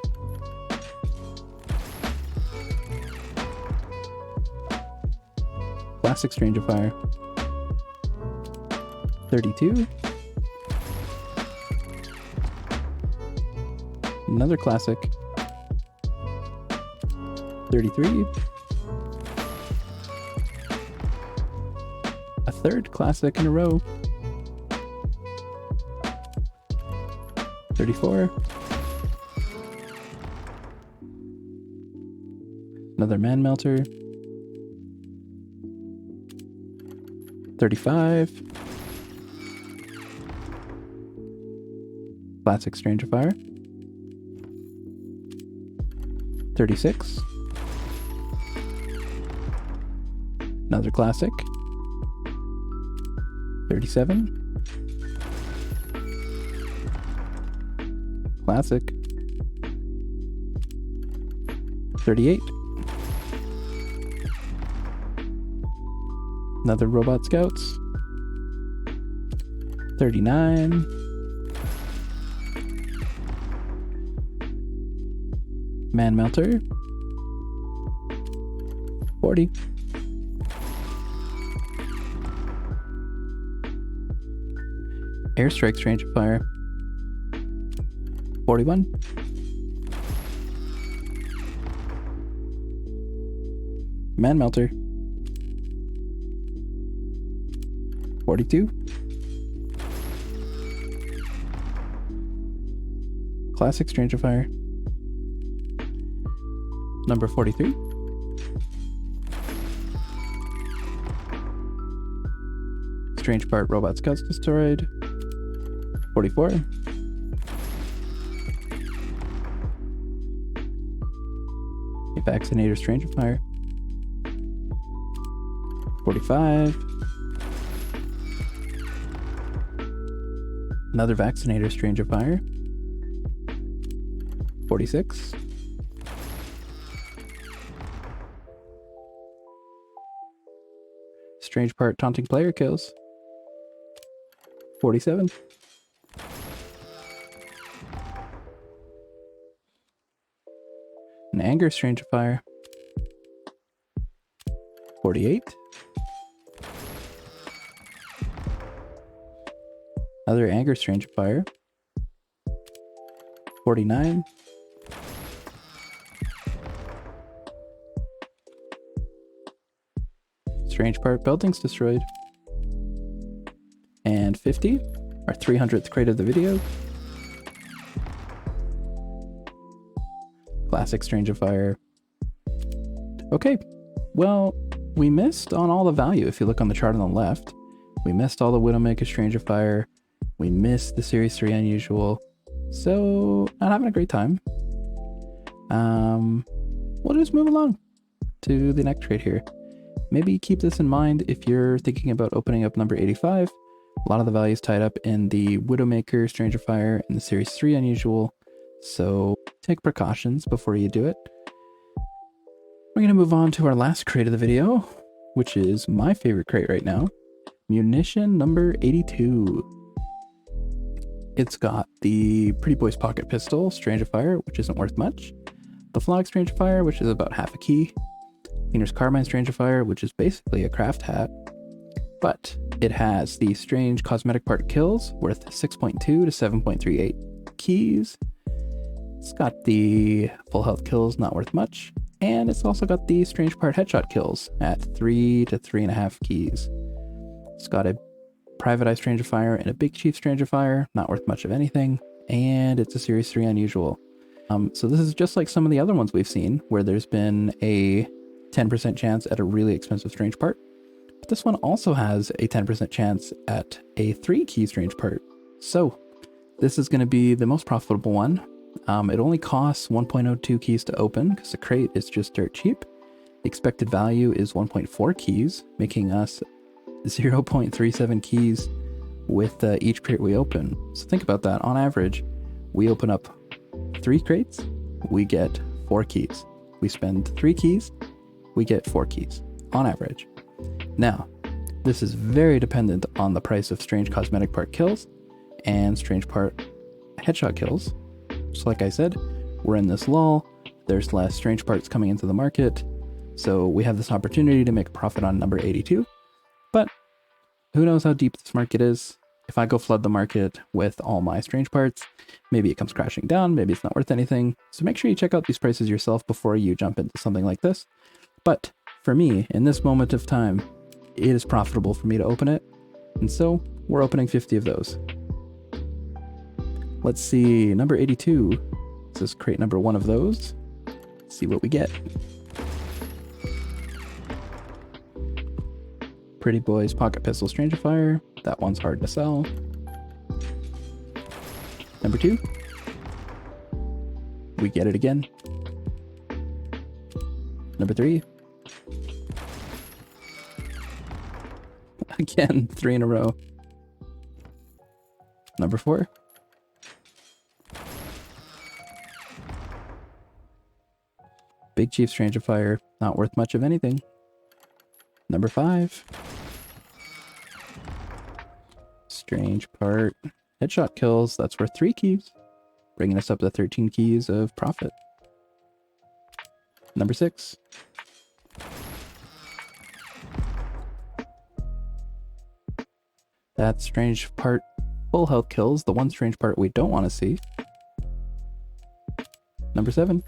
A: Classic Strange of Fire. 32. Another classic. 33. A third classic in a row. 34. Another Man Melter. 35. Classic Strange of Fire. 36. Another classic. 37. Classic. 38. Another Robot Scouts. 39. Man Melter. 40. Airstrike Strange of Fire. 41. Man Melter. 42. Classic Strange of Fire. Number 43. Strange Part Robot Scouts destroyed. 44. A Vaccinator Strange of Fire. 45. Another Vaccinator Strange of Fire. 46. Strange Part Taunting Player kills. 47. An Anger Strange of Fire. 48. Another Anger Strange of Fire. 49. Strange Part buildings destroyed. And 50, our 300th crate of the video. Classic Strange of Fire. Okay, well, we missed on all the value. If you look on the chart on the left, we missed all the Widowmaker Strange of Fire. We missed the Series 3 Unusual. So, not having a great time. We'll just move along to the next trade here. maybe keep this in mind if you're thinking about opening up number 85. A lot of the value is tied up in the Widowmaker, Stranger Fire, and the Series 3 Unusual, so take precautions before you do it. We're going to move on to our last crate of the video, which is my favorite crate right now, Munition number 82. It's got the Pretty Boys Pocket Pistol, Stranger Fire, which isn't worth much, the Flog Stranger Fire, which is about half a key, Cleaner's Carbine Stranger Fire, which is basically a craft hat, but it has the Strange Cosmetic Part Kills, worth 6.2 to 7.38 keys. It's got the Full Health Kills, not worth much, and it's also got the Strange Part Headshot Kills at 3 to 3.5 keys. It's got a Private Eye Stranger Fire and a Big Chief Stranger Fire, not worth much of anything, and it's a Series 3 Unusual. So this is just like some of the other ones we've seen, where there's been a 10% chance at a really expensive Strange Part. But this one also has a 10% chance at a 3-key Strange Part. So this is going to be the most profitable one. It only costs 1.02 keys to open because the crate is just dirt cheap. The expected value is 1.4 keys, making us 0.37 keys with each crate we open. So think about that. On average, we open up 3 crates, we get 4 keys. We spend 3 keys, we get 4 keys on average. Now, this is very dependent on the price of Strange Cosmetic Part Kills and Strange Part Headshot Kills. So like I said, we're in this lull, there's less Strange Parts coming into the market, so we have this opportunity to make a profit on number 82. But who knows how deep this market is. If I go flood the market with all my Strange Parts, maybe it comes crashing down, maybe it's not worth anything. So make sure you check out these prices yourself before you jump into something like this. But for me, in this moment of time, it is profitable for me to open it. And so we're opening 50 of those. Let's see, number 82. This is crate number 1 of those. Let's see what we get. Pretty Boys Pocket Pistol Stranger Fire. That one's hard to sell. Number 2. We get it again. Number 3. Again, 3 in a row. Number 4. Big Chief Stranger Fire, not worth much of anything. Number 5. Strange Part Headshot Kills, that's worth 3 keys, bringing us up to 13 keys of profit. Number 6. That Strange Part Full Health Kills, the one Strange Part we don't want to see. Number 7.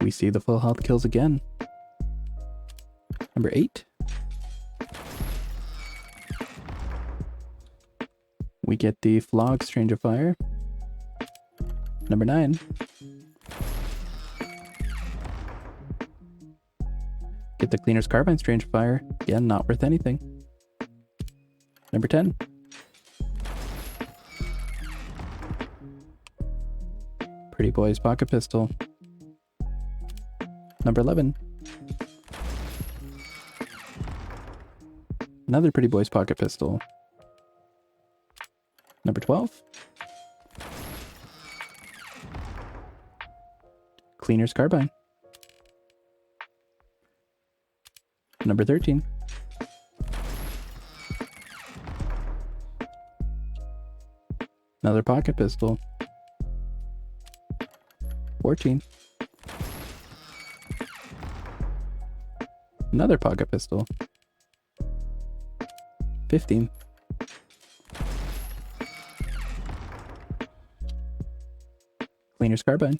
A: We see the Full Health Kills again. Number 8. We get the Flog Stranger Fire. Number 9. Get the Cleaner's Carbine Stranger Fire. Again, not worth anything. Number 10. Pretty Boys Pocket Pistol. Number 11. Another Pretty Boys Pocket Pistol. Number 12. Cleaner's Carbine. Number 13. Another Pocket Pistol. 14. Another Pocket Pistol. 15. Cleaner's Carbine.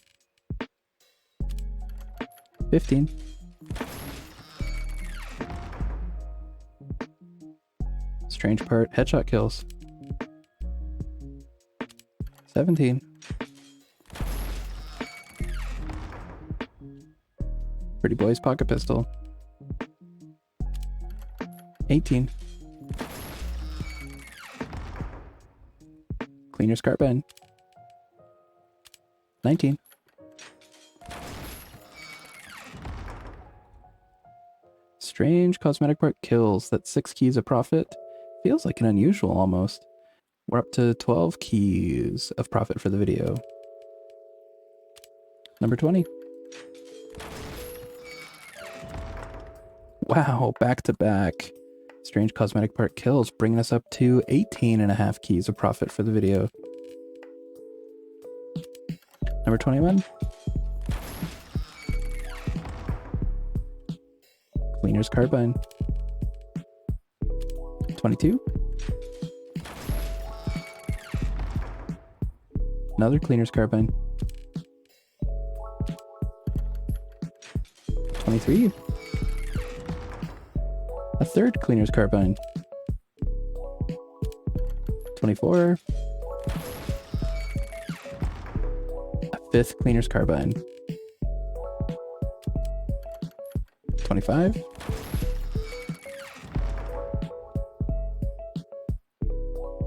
A: 15. Strange Part Headshot Kills. 17. Pretty Boys Pocket Pistol. 18. Cleaner's Carbine. 19. Strange cosmetic part kills. That's 6 keys of profit. Feels like an unusual almost. We're up to 12 keys of profit for the video. Number 20. Wow, back to back. Strange cosmetic part kills, bringing us up to 18.5 keys of profit for the video. Number 21. Cleaner's Carbine. 22. Another Cleaner's Carbine. 23. A third Cleaner's Carbine. 24. A fifth Cleaner's Carbine. 25.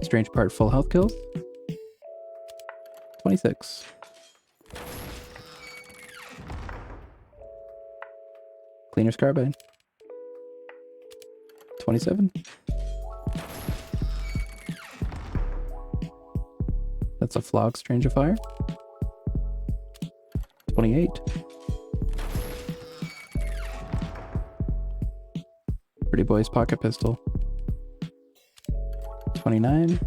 A: Strange part full health kills. 26. Cleaner's Carbine. 27. That's a Flog Strangifier. 28. Pretty Boy's Pocket Pistol. 29.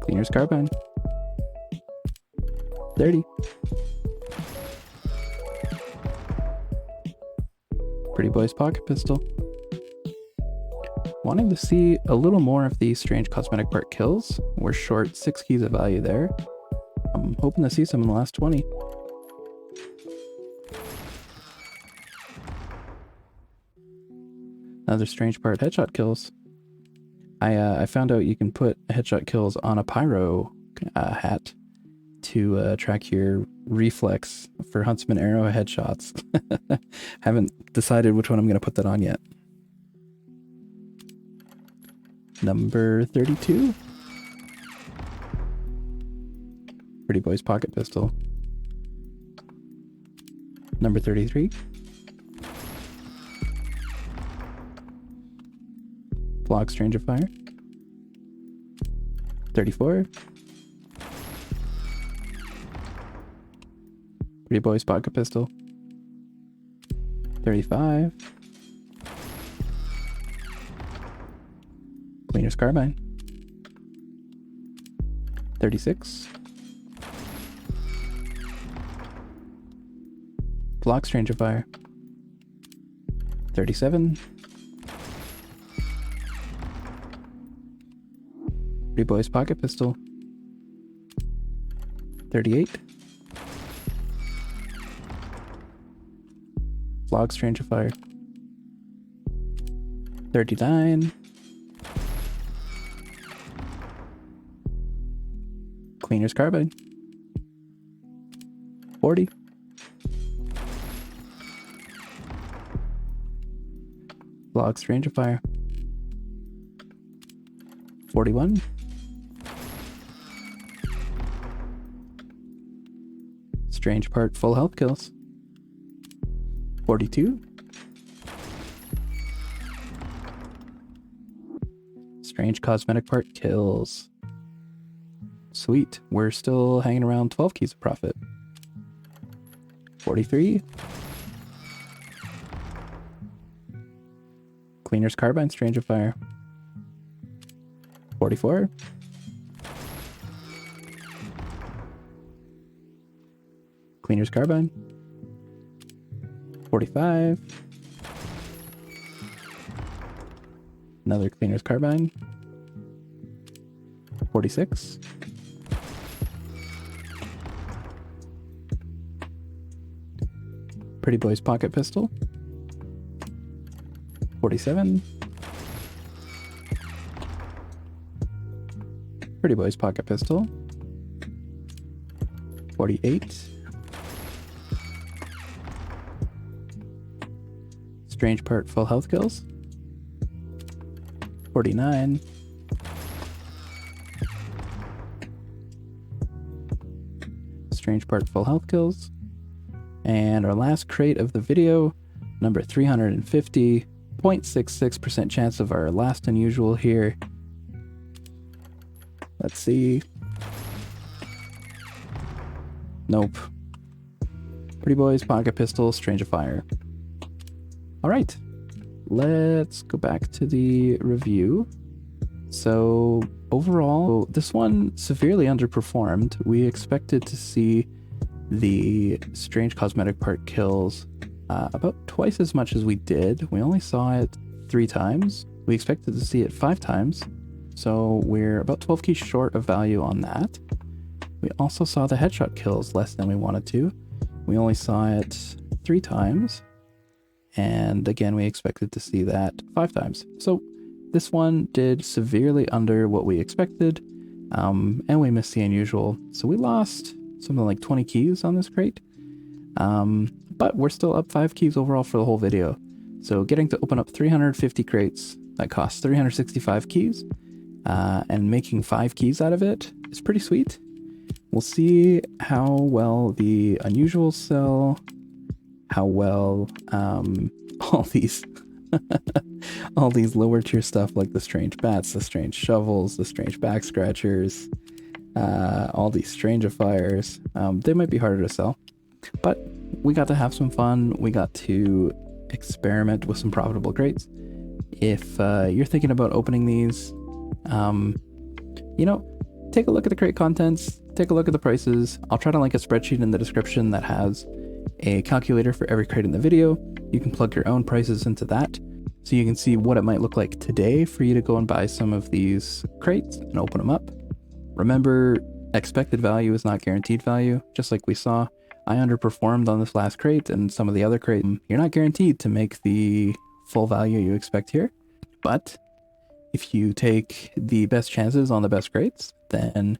A: Cleaner's Carbine. 30. Pretty Boy's Pocket Pistol. Wanting to see a little more of these strange cosmetic part kills. We're short 6 keys of value there. I'm hoping to see some in the last 20. Another strange part headshot kills. I found out you can put headshot kills on a pyro hat to track your reflex for Huntsman arrow headshots. Haven't decided which one I'm going to put that on yet. Number 32. Pretty Boy's Pocket Pistol. Number 33. Flog Strangifier. 34. Pretty Boy's Pocket Pistol. 35. Cleaner's Carbine. 36. Flog Strangifier. 37. Pretty Boy's Pocket Pistol. 38. Flog Strangifier. 39. Cleaner's Carbine. 40. Flog Strangifier. 41. Strange part full health kills. 42. Strange cosmetic part kills. Sweet. We're still hanging around 12 keys of profit. 43. Cleaner's Carbine Strangifier. 44. Cleaner's Carbine. 45. Another Cleaner's Carbine. 46. Pretty Boy's Pocket Pistol. 47. Pretty Boy's Pocket Pistol. 48. Strange part full health kills. 49. Strange part full health kills. And our last crate of the video, number 350, 0.66% chance of our last unusual here. Let's see. Nope. Pretty Boys, Pocket Pistol, Strange of Fire. All right, let's go back to the review. So overall, this one severely underperformed. We expected to see the strange cosmetic part kills about twice as much as we did. We only saw it 3 times. We expected to see it 5 times. So we're about 12 keys short of value on that. We also saw the headshot kills less than we wanted to. We only saw it 3 times. And again, we expected to see that 5 times. So this one did severely under what we expected. And we missed the unusual. So we lost something like 20 keys on this crate. But we're still up 5 keys overall for the whole video. So getting to open up 350 crates that cost 365 keys and making 5 keys out of it is pretty sweet. We'll see how well the unusuals sell, how well all these all these lower tier stuff like the strange bats, the strange shovels, the strange back scratchers, all these strange fires, they might be harder to sell, but we got to have some fun. We got to experiment with some profitable crates. If you're thinking about opening these, you know, take a look at the crate contents, take a look at the prices. I'll try to link a spreadsheet in the description that has a calculator for every crate in the video. You can plug your own prices into that so you can see what it might look like today for you to go and buy some of these crates and open them up. Remember, expected value is not guaranteed value. Just like we saw, I underperformed on this last crate and some of the other crates. You're not guaranteed to make the full value you expect here, but if you take the best chances on the best crates, then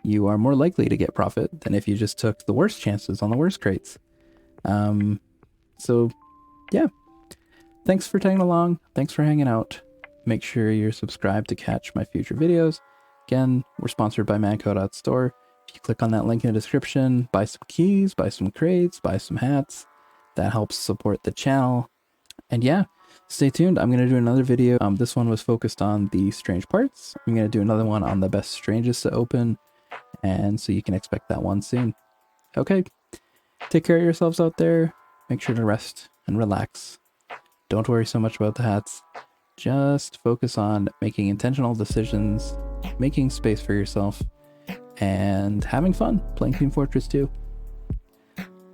A: you are more likely to get profit than if you just took the worst chances on the worst crates. So yeah, thanks for tagging along. Thanks for hanging out. Make sure you're subscribed to catch my future videos. Again, we're sponsored by Manco.store. If you click on that link in the description, buy some keys, buy some crates, buy some hats. That helps support the channel. And yeah, stay tuned. I'm going to do another video. This one was focused on the strange parts. I'm going to do another one on the best strangest to open. And so you can expect that one soon. Okay, take care of yourselves out there. Make sure to rest and relax. Don't worry so much about the hats. Just focus on making intentional decisions, making space for yourself, and having fun playing Team Fortress 2.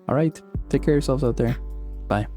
A: All right, take care of yourselves out there. Bye.